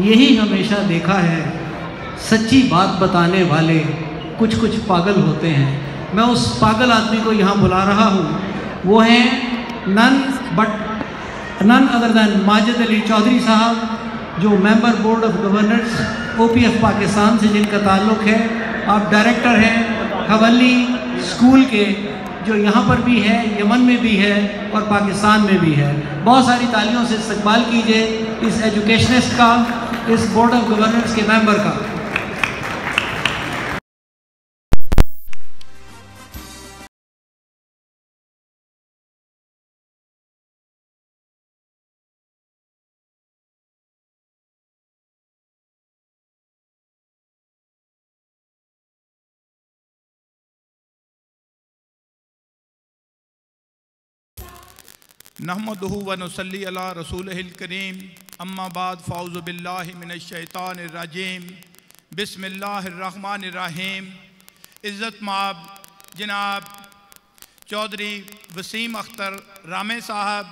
यही हमेशा देखा है, सच्ची बात बताने वाले कुछ कुछ पागल होते हैं। मैं उस पागल आदमी को यहाँ बुला रहा हूँ, वो हैं none other than Majid Ali Chaudhry sahab, जो member board of governors OPF Pakistan से जिनका ताल्लुक़ है। आप डायरेक्टर हैं हवली स्कूल के, जो यहाँ पर भी है, यमन में भी है और पाकिस्तान में भी है। बहुत सारी तालियों से इस्तकबाल कीजिए इस एजुकेशनिस्ट का, इस बोर्ड ऑफ गवर्नर्स के मेंबर का। नहमदुहु व नुसल्ली अला रसूलिहिल करीम, अम्मा बाद फ़ाउज़ु बिल्लाहि मिनश शैतानिर रजीम, बिस्मिल्लाहिर रहमानिर रहीम। इज़्ज़त माब जनाब चौधरी वसीम अख्तर रामे साहब,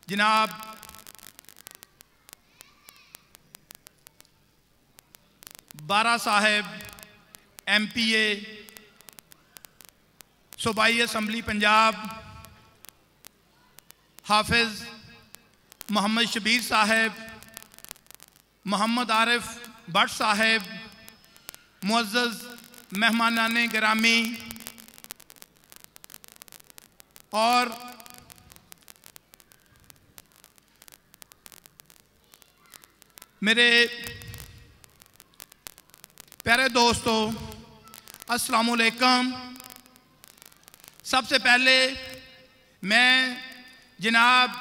जनाब बारा साहब MPA सूबाई असम्बली पंजाब, हाफिज़ मोहम्मद शबीर साहब, मोहम्मद आरिफ भट्ट साहब, मुअज़्ज़ज़ मेहमानाने गिरामी और मेरे प्यारे दोस्तों, अस्सलामु अलैकुम। सबसे पहले मैं जनाब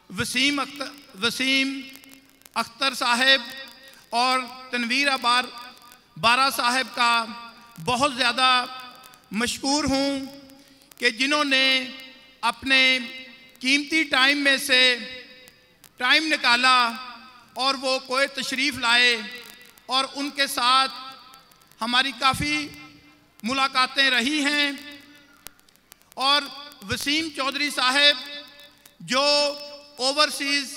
वसीम अख्तर साहब और तनवीर बारा साहब का बहुत ज़्यादा मशकूर हूँ कि जिन्होंने अपने कीमती टाइम में से टाइम निकाला और वो कोई तशरीफ़ लाए और उनके साथ हमारी काफ़ी मुलाकातें रही हैं। और वसीम चौधरी साहब जो ओवरसीज़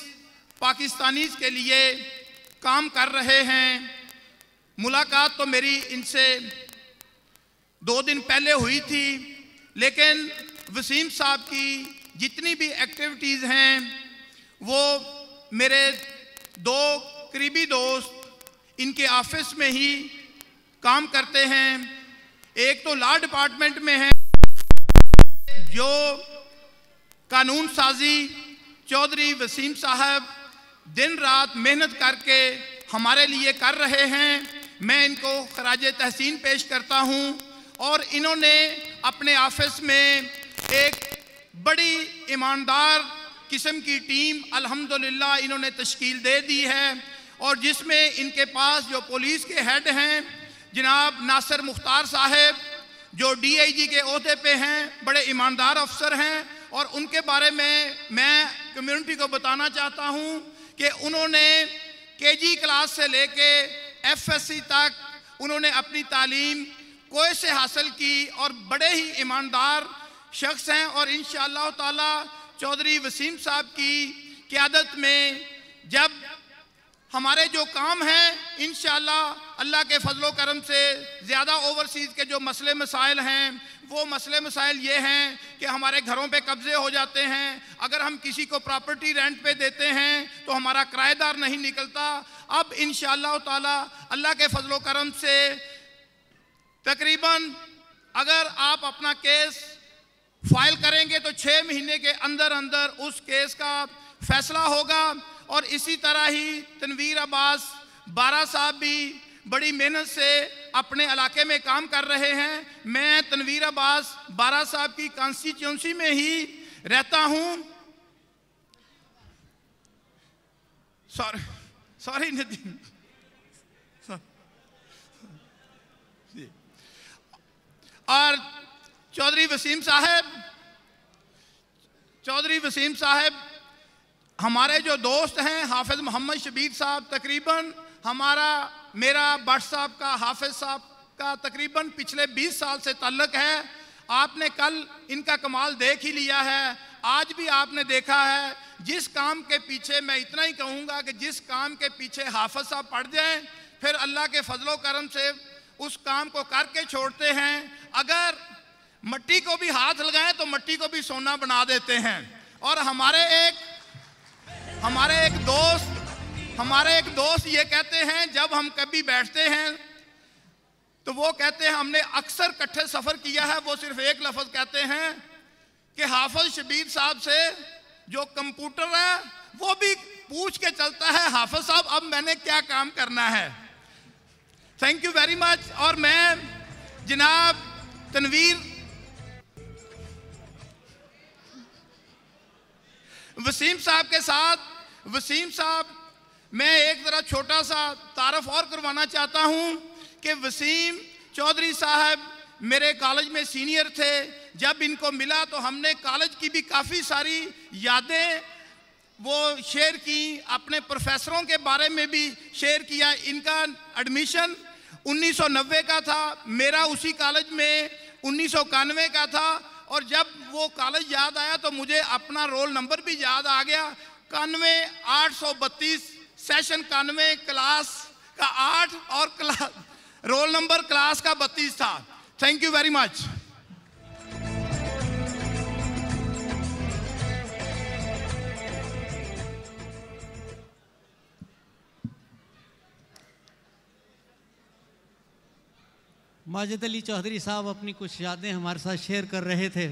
पाकिस्तानीज़ के लिए काम कर रहे हैं, मुलाकात तो मेरी इनसे 2 दिन पहले हुई थी, लेकिन वसीम साहब की जितनी भी एक्टिविटीज़ हैं वो मेरे 2 करीबी दोस्त इनके ऑफिस में ही काम करते हैं। एक तो लॉ डिपार्टमेंट में है, जो कानून साजी चौधरी वसीम साहब दिन रात मेहनत करके हमारे लिए कर रहे हैं। मैं इनको खराज तहसीन पेश करता हूं। और इन्होंने अपने ऑफिस में एक बड़ी ईमानदार किस्म की टीम अल्हम्दुलिल्लाह इन्होंने तश्कील दे दी है, और जिसमें इनके पास जो पुलिस के हेड हैं जनाब नासिर मुख्तार साहब, जो DIG के ओहदे पे हैं, बड़े ईमानदार अफसर हैं। और उनके बारे में मैं कम्युनिटी को बताना चाहता हूं कि उन्होंने KG क्लास से लेके FSC तक उन्होंने अपनी तालीम कोए से हासिल की और बड़े ही ईमानदार शख्स हैं। और इंशाअल्लाह ताला चौधरी वसीम साहब की क़यादत में जब हमारे जो काम हैं इंशाअल्लाह अल्लाह के फजलो करम से ज़्यादा ओवरसीज़ के जो मसले मसाइल हैं, वो मसले मसाइल ये हैं कि हमारे घरों पे कब्ज़े हो जाते हैं। अगर हम किसी को प्रॉपर्टी रेंट पे देते हैं तो हमारा किराएदार नहीं निकलता। अब इंशाअल्लाह ताला अल्लाह के फजलो करम से तकरीबन अगर आप अपना केस फाइल करेंगे तो 6 महीने के अंदर अंदर उस केस का फैसला होगा। और इसी तरह ही तनवीर अब्बास बारा साहब भी बड़ी मेहनत से अपने इलाके में काम कर रहे हैं। मैं तनवीर अब्बास बारा साहब की कॉन्स्टिट्यूंसी में ही रहता हूं। सॉरी नितिन, और चौधरी वसीम साहब हमारे जो दोस्त हैं हाफिज़ मोहम्मद शबीर साहब, तकरीबन मेरा भट्ट साहब का, हाफिज़ साहब का तकरीबन पिछले 20 साल से ताल्लुक़ है। आपने कल इनका कमाल देख ही लिया है, आज भी आपने देखा है। जिस काम के पीछे, मैं इतना ही कहूँगा कि जिस काम के पीछे हाफिज़ साहब पड़ जाएं, फिर अल्लाह के फजलो करम से उस काम को करके छोड़ते हैं। अगर मट्टी को भी हाथ लगाएं तो मट्टी को भी सोना बना देते हैं। और हमारे एक दोस्त ये कहते हैं, जब हम कभी बैठते हैं तो वो कहते हैं हमने अक्सर इकट्ठे सफ़र किया है, वो सिर्फ एक लफ्ज़ कहते हैं कि हाफिज़ शबीर साहब से जो कंप्यूटर है वो भी पूछ के चलता है, हाफिज़ साहब अब मैंने क्या काम करना है। Thank you very much. और मैं जनाब तनवीर वसीम साहब के साथ, वसीम साहब मैं एक ज़रा छोटा सा तारफ़ और करवाना चाहता हूँ कि वसीम चौधरी साहब मेरे कॉलेज में सीनियर थे। जब इनको मिला तो हमने कॉलेज की भी काफ़ी सारी यादें वो शेयर की, अपने प्रोफेसरों के बारे में भी शेयर किया। इनका एडमिशन 1990 का था, मेरा उसी कॉलेज में 1991 का था। और जब वो कॉलेज याद आया तो मुझे अपना रोल नंबर भी याद आ गया, 91-832 सेशन 91 क्लास का 8 और रोल नंबर क्लास का 32 था। Thank you very much. Majid Ali Chaudhry sahab अपनी कुछ यादें हमारे साथ शेयर कर रहे थे।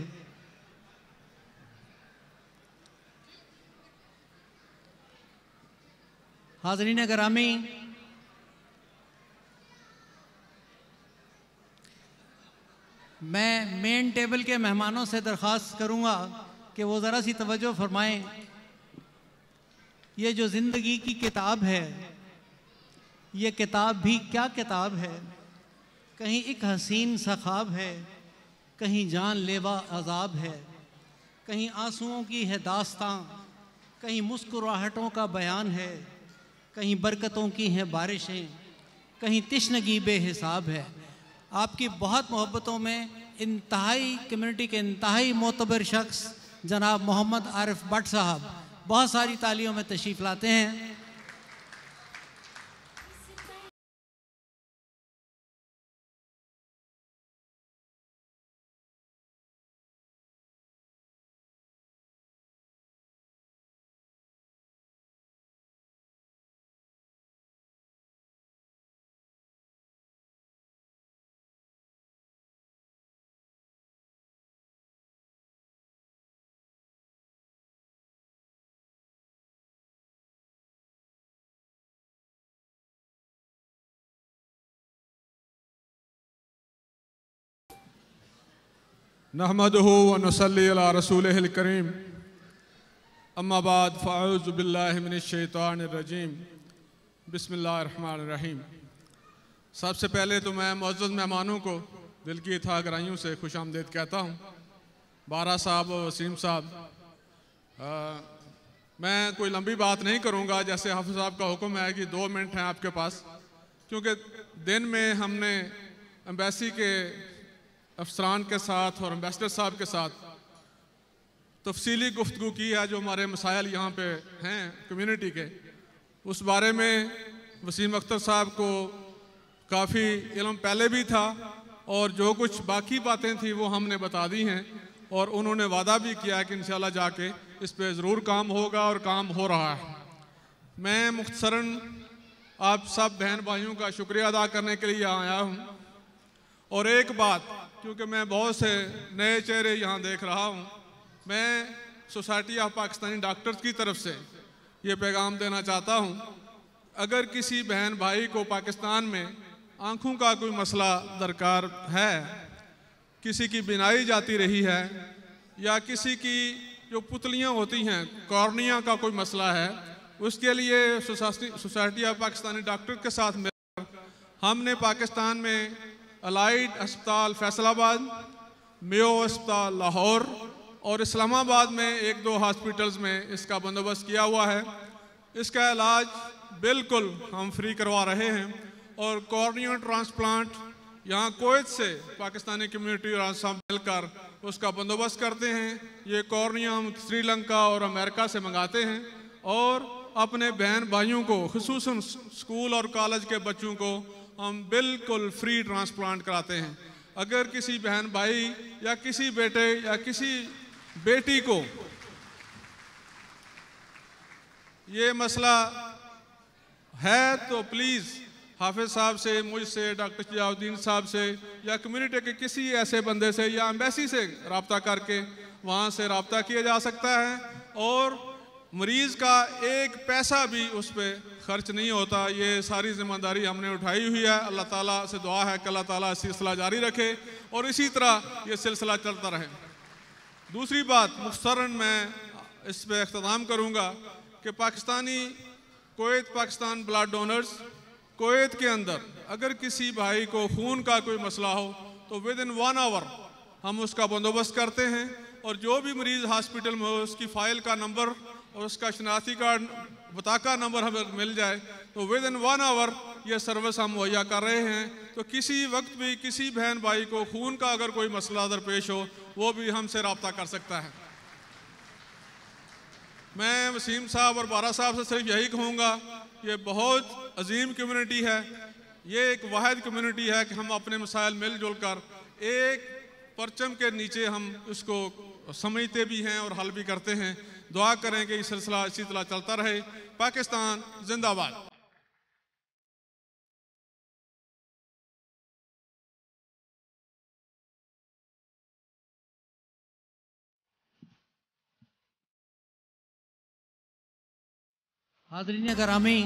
हाज़रीन गिरामी, मैं मेन टेबल के मेहमानों से दरख्वास्त करूंगा कि वो ज़रा सी तवज्जो फरमाएं। ये जो ज़िंदगी की किताब है, ये किताब भी क्या किताब है। कहीं एक हसीन सा ख्वाब है, कहीं जानलेवा अजाब है, कहीं आंसुओं की है दास्तां, कहीं मुस्कुराहटों का बयान है, कहीं बरकतों की हैं बारिशें, कहीं तिश्नगी बेहिसाब है। आपकी बहुत मोहब्बतों में इंतहाई कम्युनिटी के इंतहाई मोतबर शख्स जनाब मोहम्मद आरिफ भट्ट साहब बहुत सारी तालियों में तशरीफ़ लाते हैं। नहमदुहु व नुसल्ली अला रसूलिहिल करीम अम्मा बाद फ़अऊज़ु बिल्लाहि मिनश शैतानिर रजीम बिस्मिल्लाहिर रहमानिर रहीम। सबसे पहले तो मैं मुअज़्ज़ज़ मेहमानों को दिल की इत्ता गहराइयों से खुशामदीद कहता हूँ। बारा साहब और वसीम साहब, मैं कोई लंबी बात नहीं करूँगा, जैसे हाफ़िज़ साहब का हुक्म है कि 2 मिनट हैं आपके पास, क्योंकि दिन में हमने एम्बेसी के अफसरान के साथ और एम्बेसडर साहब के साथ तफसीली गुफ्तगू की है। जो हमारे मसाइल यहाँ पे हैं कम्युनिटी के, उस बारे में वसीम अख्तर साहब को काफ़ी इल्म पहले भी था और जो कुछ बाकी बातें थी वो हमने बता दी हैं और उन्होंने वादा भी किया कि इंशाल्लाह जाके इस पे ज़रूर काम होगा और काम हो रहा है। मैं मुख्तसरन आप सब बहन भाइयों का शुक्रिया अदा करने के लिए आया हूँ। और एक बात, क्योंकि मैं बहुत से नए चेहरे यहाँ देख रहा हूँ, मैं सोसाइटी ऑफ पाकिस्तानी डॉक्टर्स की तरफ से ये पैगाम देना चाहता हूँ, अगर किसी बहन भाई को पाकिस्तान में आँखों का कोई मसला दरकार है, किसी की बिनाई जाती रही है या किसी की जो पुतलियाँ होती हैं कॉर्निया का कोई मसला है, उसके लिए सोसाइटी ऑफ पाकिस्तानी डॉक्टर के साथ मिलकर हमने पाकिस्तान में अलाइड अस्पताल फैसलाबाद, मेयो अस्पताल लाहौर और इस्लामाबाद में 1-2 हॉस्पिटल्स में इसका बंदोबस्त किया हुआ है। इसका इलाज बिल्कुल हम फ्री करवा रहे हैं और कॉर्निया ट्रांसप्लांट यहाँ कोवैत से पाकिस्तानी कम्युनिटी और सब मिलकर उसका बंदोबस्त करते हैं। ये कॉर्निया हम श्रीलंका और अमेरिका से मंगाते हैं और अपने बहन भाइयों को, खुसूसन स्कूल और कॉलेज के बच्चों को हम बिल्कुल फ्री ट्रांसप्लांट कराते हैं। अगर किसी बहन भाई या किसी बेटे या किसी बेटी को ये मसला है तो प्लीज़ हाफिज़ साहब से, मुझसे, डॉक्टर शिहाबुद्दीन साहब से या कम्युनिटी के किसी ऐसे बंदे से या एम्बेसी से रब्ता करके वहाँ से रब्ता किया जा सकता है और मरीज़ का एक पैसा भी उस पर खर्च नहीं होता। ये सारी जिम्मेदारी हमने उठाई हुई है। अल्लाह ताला से दुआ है कि अल्लाह ताला सिलसिला जारी रखे और इसी तरह ये सिलसिला चलता रहे। दूसरी बात, मुख्तसरन मैं इस पर इख्तिताम करूँगा कि Pakistani Kuwait Pakistan blood donors Kuwait के अंदर अगर किसी भाई को खून का कोई मसला हो तो विदिन 1 आवर हम उसका बंदोबस्त करते हैं और जो भी मरीज़ हॉस्पिटल में हो उसकी फ़ाइल का नंबर और उसका शनाख्ती कार्ड बताका नंबर हमें मिल जाए तो विदिन 1 आवर ये सर्विस हम मुहैया कर रहे हैं। तो किसी वक्त भी किसी बहन भाई को खून का अगर कोई मसला दरपेश हो वो भी हमसे रब्ता कर सकता है। मैं वसीम साहब और बारा साहब से सिर्फ यही कहूँगा, ये बहुत अजीम कम्युनिटी है, ये एक वाहिद कम्युनिटी है कि हम अपने मसाइल मिलजुल कर एक परचम के नीचे हम इसको समझते भी हैं और हल भी करते हैं। दुआ करें कि ये सिलसिला इसी तरह चलता रहे। पाकिस्तान जिंदाबाद। हाज़रीन गिरामी,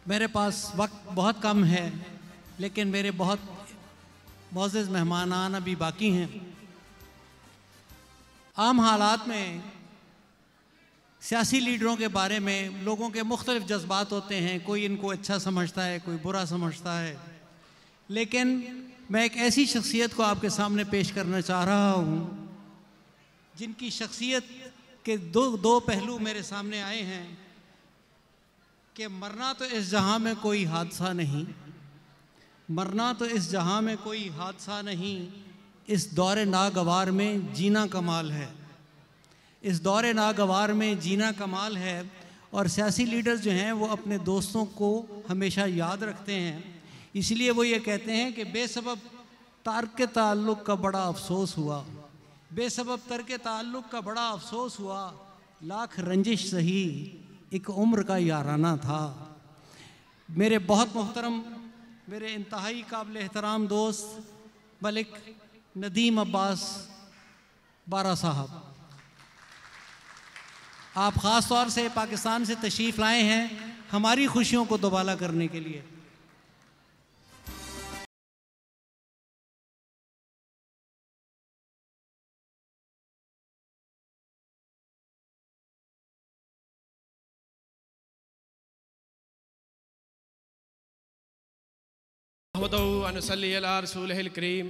मेरे पास वक्त बहुत कम है लेकिन मेरे बहुत मुअज़्ज़ज़ मेहमानान अभी बाकी हैं। आम हालात में सियासी लीडरों के बारे में लोगों के मुख्तलिफ जज्बात होते हैं, कोई इनको अच्छा समझता है, कोई बुरा समझता है, लेकिन मैं एक ऐसी शख्सियत को आपके सामने पेश करना चाह रहा हूँ जिनकी शख्सियत के दो पहलू मेरे सामने आए हैं। कि मरना तो इस जहां में कोई हादसा नहीं, मरना तो इस जहां में कोई हादसा नहीं, इस दौरे नागवार में जीना कमाल है, इस दौरे नागवार में जीना कमाल है। और सियासी लीडर्स जो हैं वो अपने दोस्तों को हमेशा याद रखते हैं, इसलिए वो ये कहते हैं कि बेसबब तार्क ताल्लुक़ का बड़ा अफसोस हुआ, बेसबब तर्क ताल्लुक़ का बड़ा अफसोस हुआ, लाख रंजिश सही एक उम्र का याराना था। मेरे बहुत मोहतरम, मेरे इंतहाई काबिल एहतराम दोस्त मलिक नदीम अब्बास बारा साहब, आप ख़ास तौर से पाकिस्तान से तशरीफ़ लाए हैं हमारी खुशियों को दोबाला करने के लिए। अनुसल्ली अला रसूलिहिल करीम,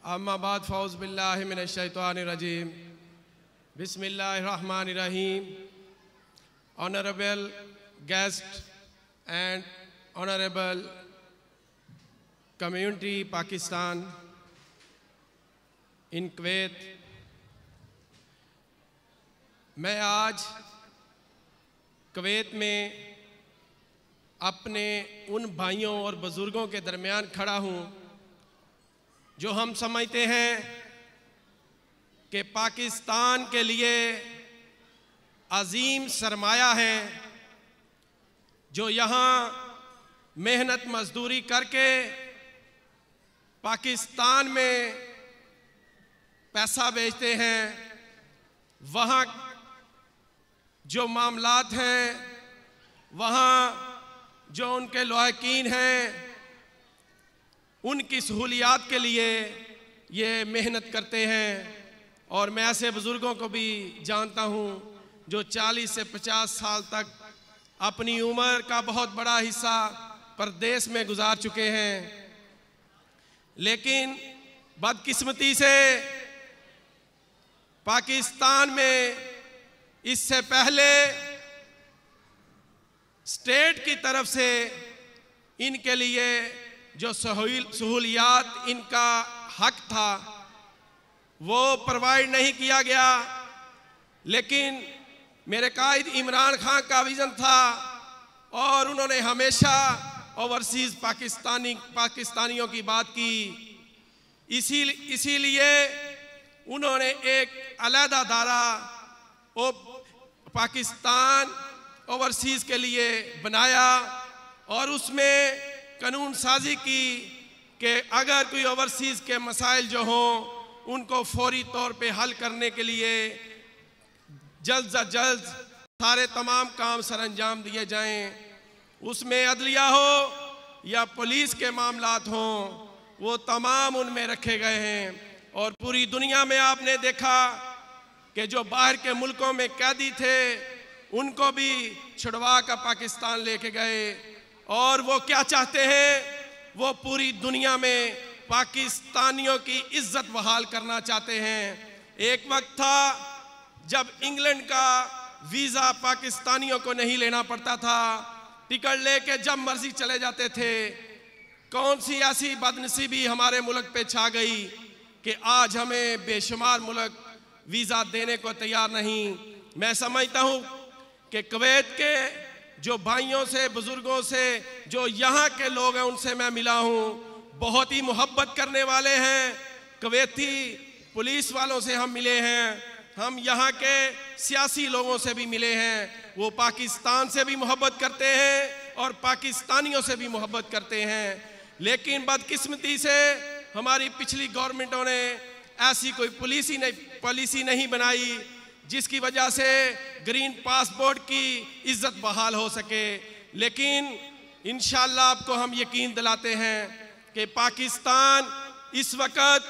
अम्मा बाद फ़ौज़ बिल्लाहि मिनश शैतानिर रजीम, बिस्मिल्लाहिर रहमानिर रहीम। Honorable guest and honorable community Pakistan in Kuwait, मैं आज कुवैत में अपने उन भाइयों और बुज़ुर्गों के दरमियान खड़ा हूँ जो हम समझते हैं कि पाकिस्तान के लिए अजीम सरमाया है, जो यहाँ मेहनत मजदूरी करके पाकिस्तान में पैसा बेचते हैं। वहाँ जो मामलात हैं, वहाँ जो उनके लवाकिन हैं, उनकी सहूलियात के लिए ये मेहनत करते हैं। और मैं ऐसे बुज़ुर्गों को भी जानता हूँ जो 40 से 50 साल तक अपनी उम्र का बहुत बड़ा हिस्सा परदेश में गुजार चुके हैं, लेकिन बदकिस्मती से पाकिस्तान में इससे पहले स्टेट की तरफ से इनके लिए जो सहूलियात इनका हक था वो प्रोवाइड नहीं किया गया। लेकिन मेरे कायद इमरान खान का विज़न था और उन्होंने हमेशा ओवरसीज़ पाकिस्तानियों की बात की। इसीलिए उन्होंने एक अलहदा दायरा पाकिस्तान ओवरसीज़ के लिए बनाया और उसमें कानून साजी की कि अगर कोई ओवरसीज़ के मसाइल जो हों उनको फौरी तौर पे हल करने के लिए जल्द से जल्द सारे तमाम काम सरअंजाम दिए जाएं। उसमें अदलिया हो या पुलिस के मामलात हों, वो तमाम उनमें रखे गए हैं। और पूरी दुनिया में आपने देखा कि जो बाहर के मुल्कों में कैदी थे उनको भी छुड़वा कर पाकिस्तान लेके गए। और वो क्या चाहते हैं, वो पूरी दुनिया में पाकिस्तानियों की इज्जत बहाल करना चाहते हैं। एक वक्त था जब इंग्लैंड का वीज़ा पाकिस्तानियों को नहीं लेना पड़ता था, टिकट लेके जब मर्जी चले जाते थे। कौन सी ऐसी बदनसीबी हमारे मुल्क पे छा गई कि आज हमें बेशुमार मुल्क वीज़ा देने को तैयार नहीं। मैं समझता हूँ कि कुवैत के जो भाइयों से, बुज़ुर्गों से, जो यहाँ के लोग हैं, उनसे मैं मिला हूँ, बहुत ही मोहब्बत करने वाले हैं। कुवैती पुलिस वालों से हम मिले हैं, हम यहाँ के सियासी लोगों से भी मिले हैं। वो पाकिस्तान से भी मोहब्बत करते हैं और पाकिस्तानियों से भी मोहब्बत करते हैं। लेकिन बदकिस्मती से हमारी पिछली गवर्नमेंटों ने ऐसी कोई पॉलिसी नहीं बनाई जिसकी वजह से ग्रीन पासपोर्ट की इज्जत बहाल हो सके। लेकिन इंशाअल्लाह आपको हम यकीन दिलाते हैं कि पाकिस्तान इस वक्त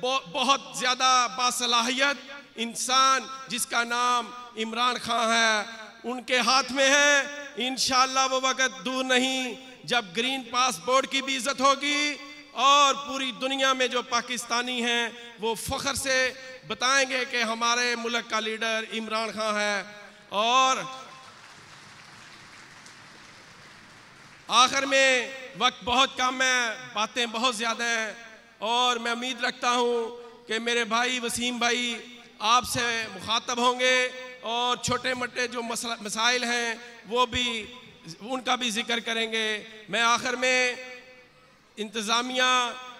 बहुत ज़्यादा बासलाहियत इंसान जिसका नाम इमरान खान है उनके हाथ में है। इंशाअल्लाह वो वक्त दूर नहीं जब ग्रीन पासपोर्ट की भी इज्जत होगी और पूरी दुनिया में जो पाकिस्तानी हैं वो फ़ख्र से बताएंगे कि हमारे मुल्क का लीडर इमरान खान है। और आखिर में वक्त बहुत कम है, बातें बहुत ज़्यादा हैं, और मैं उम्मीद रखता हूँ कि मेरे भाई वसीम भाई आपसे मुखातब होंगे और छोटे मोटे जो मसाइल हैं वो भी, उनका भी जिक्र करेंगे। मैं आखिर में इंतज़ामिया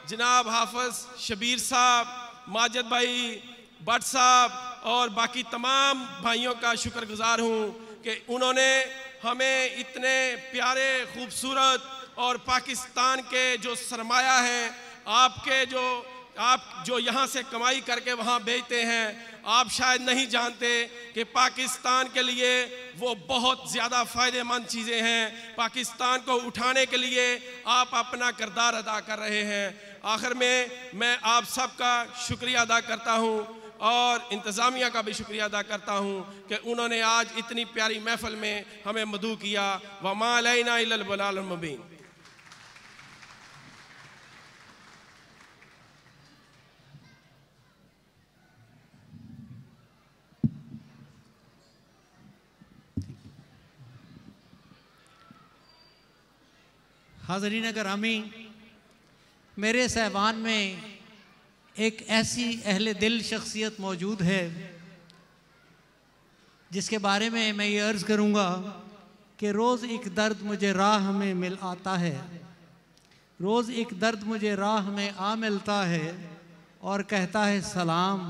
जनाब हाफिज़ शबीर साहब, माजिद भाई, भट्ट साहब और बाकी तमाम भाइयों का शुक्रगुजार हूँ कि उन्होंने हमें इतने प्यारे खूबसूरत और पाकिस्तान के जो सरमाया है, आप जो यहाँ से कमाई करके वहाँ भेजते हैं, आप शायद नहीं जानते कि पाकिस्तान के लिए वो बहुत ज़्यादा फ़ायदेमंद चीज़ें हैं। पाकिस्तान को उठाने के लिए आप अपना किरदार अदा कर रहे हैं। आखिर में मैं आप सबका शुक्रिया अदा करता हूँ और इंतज़ामिया का भी शुक्रिया अदा करता हूँ कि उन्होंने आज इतनी प्यारी महफ़िल में हमें मदऊ किया। वमा अलैना इल्लल बलागुल मुबीन। हाज़रीन गिरामी, मेरे सहवान में एक ऐसी अहले दिल शख्सियत मौजूद है जिसके बारे में मैं ये अर्ज़ करूँगा कि रोज़ एक दर्द मुझे राह में मिल आता है, रोज़ एक दर्द मुझे राह में आ मिलता है और कहता है सलाम,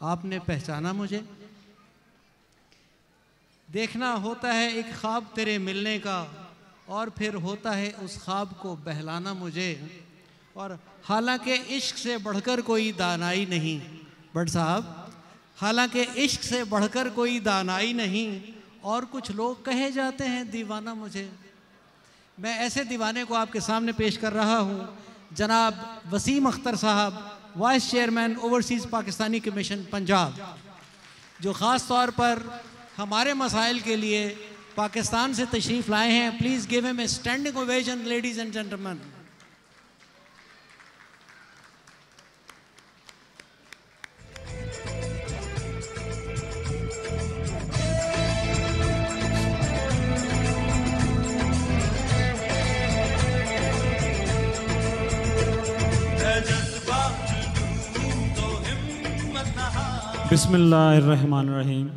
आपने पहचाना मुझे। देखना होता है एक ख्वाब तेरे मिलने का और फिर होता है उस ख्वाब को बहलाना मुझे। और हालांकि इश्क से बढ़कर कोई दानाई नहीं, भट्ट साहब, हालांकि इश्क से बढ़कर कोई दानाई नहीं, और कुछ लोग कहे जाते हैं दीवाना मुझे। मैं ऐसे दीवाने को आपके सामने पेश कर रहा हूँ, जनाब वसीम अख्तर साहब, vice chairman overseas Pakistani commission Punjab, जो ख़ास तौर पर हमारे मसाइल के लिए पाकिस्तान से तशरीफ़ लाए हैं। Please give him a standing ovation ladies and gentleman. बिस्मिल्लाहिर्रहमानिर्रहीम।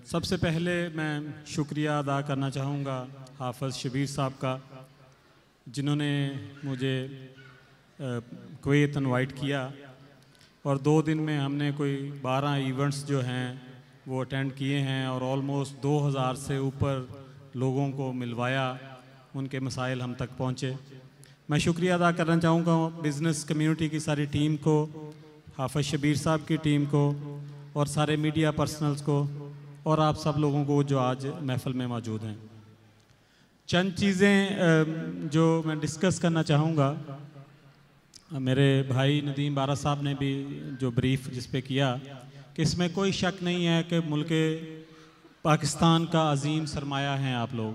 सबसे पहले मैं शुक्रिया अदा करना चाहूँगा हाफिज़ शबीर साहब का, जिन्होंने मुझे कुवैत इनवाइट किया और 2 दिन में हमने कोई 12 इवेंट्स जो हैं वो अटेंड किए हैं और ऑलमोस्ट 2000 से ऊपर लोगों को मिलवाया, उनके मसाइल हम तक पहुँचे। मैं शुक्रिया अदा करना चाहूँगा बिज़नेस कम्युनिटी की सारी टीम को, हाफिज़ शबीर साहब की टीम को और सारे मीडिया पर्सनल्स को और आप सब लोगों को जो आज महफ़िल में मौजूद हैं। चंद चीज़ें जो मैं डिस्कस करना चाहूँगा, मेरे भाई नदीम बारा साहब ने भी जो ब्रीफ जिस पे किया कि इसमें कोई शक नहीं है कि मुल्क पाकिस्तान का अजीम सरमाया हैं आप लोग।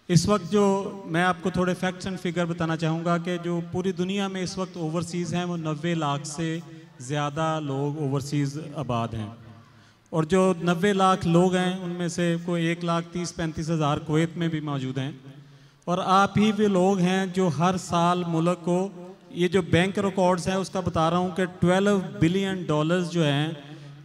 इस वक्त जो मैं आपको थोड़े फैक्ट्स एंड फिगर बताना चाहूँगा कि जो पूरी दुनिया में इस वक्त ओवरसीज़ हैं वो 90 लाख से ज़्यादा लोग ओवरसीज़ आबाद हैं, और जो 90 लाख लोग हैं उनमें से कोई 1,30,35,000 कुवैत में भी मौजूद हैं। और आप ही वे लोग हैं जो हर साल मुल्क को, ये जो बैंक रिकॉर्ड्स हैं उसका बता रहा हूँ कि $12 बिलियन जो हैं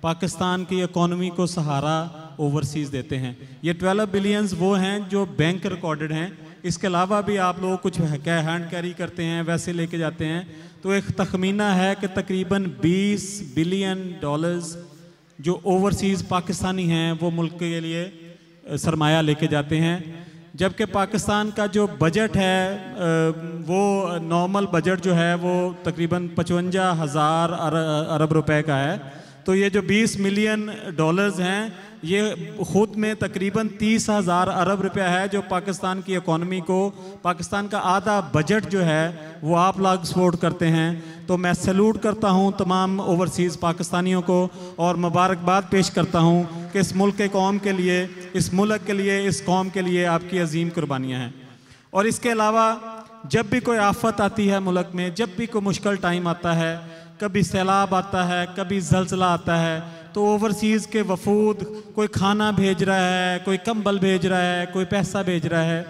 पाकिस्तान की इकॉनमी को सहारा ओवरसीज़ देते हैं। ये 12 बिलियंस वो हैं जो बैंक रिकॉर्डेड हैं। इसके अलावा भी आप लोग कुछ हैंड कैरी करते हैं, वैसे लेके जाते हैं, तो एक तखमीना है कि तकरीबन $20 बिलियन जो ओवरसीज़ पाकिस्तानी हैं वो मुल्क के लिए सरमाया लेके जाते हैं। जबकि पाकिस्तान का जो बजट है वो नॉर्मल बजट जो है वो तकरीबन 55,000 अरब रुपए का है। तो ये जो $20 मिलियन हैं ये ख़ुद में तकरीबन 30,000 अरब रुपया है, जो पाकिस्तान की इकॉनमी को, पाकिस्तान का आधा बजट जो है वो आप लोग सपोर्ट करते हैं। तो मैं सैल्यूट करता हूँ तमाम ओवरसीज़ पाकिस्तानियों को और मुबारकबाद पेश करता हूँ कि इस मुल्क के कौम के लिए, इस मुल्क के लिए, इस कौम के लिए आपकी अजीम कुर्बानियाँ हैं। और इसके अलावा जब भी कोई आफत आती है मुल्क में, जब भी कोई मुश्किल टाइम आता है, कभी सैलाब आता है, कभी ज़लज़ला आता है, तो ओवरसीज़ के वफूद कोई खाना भेज रहा है, कोई कंबल भेज रहा है, कोई पैसा भेज रहा है।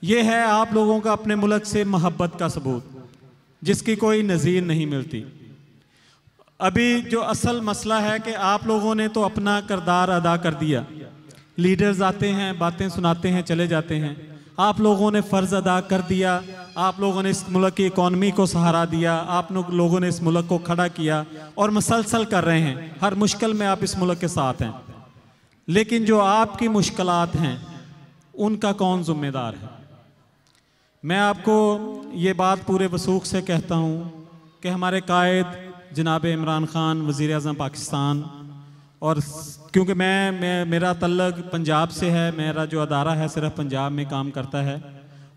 ये है आप लोगों का अपने मुल्क से मोहब्बत का सबूत, जिसकी कोई नज़ीर नहीं मिलती। अभी जो असल मसला है कि आप लोगों ने तो अपना किरदार अदा कर दिया, लीडर्स आते हैं, बातें सुनाते हैं, चले जाते हैं। आप लोगों ने फ़र्ज़ अदा कर दिया, आप लोगों ने इस मुल्क की इकॉनमी को सहारा दिया, आप लोगों ने इस मुल्क को खड़ा किया और मुसलसल कर रहे हैं। हर मुश्किल में आप इस मुल्क के साथ हैं, लेकिन जो आपकी मुश्किलात हैं उनका कौन ज़िम्मेदार है? मैं आपको ये बात पूरे वसूख से कहता हूँ कि हमारे कायद जनाब इमरान ख़ान वज़ीर आज़म पाकिस्तान, और क्योंकि मेरा तल्लुक़ पंजाब से है, मेरा जो अदारा है सिर्फ पंजाब में काम करता है,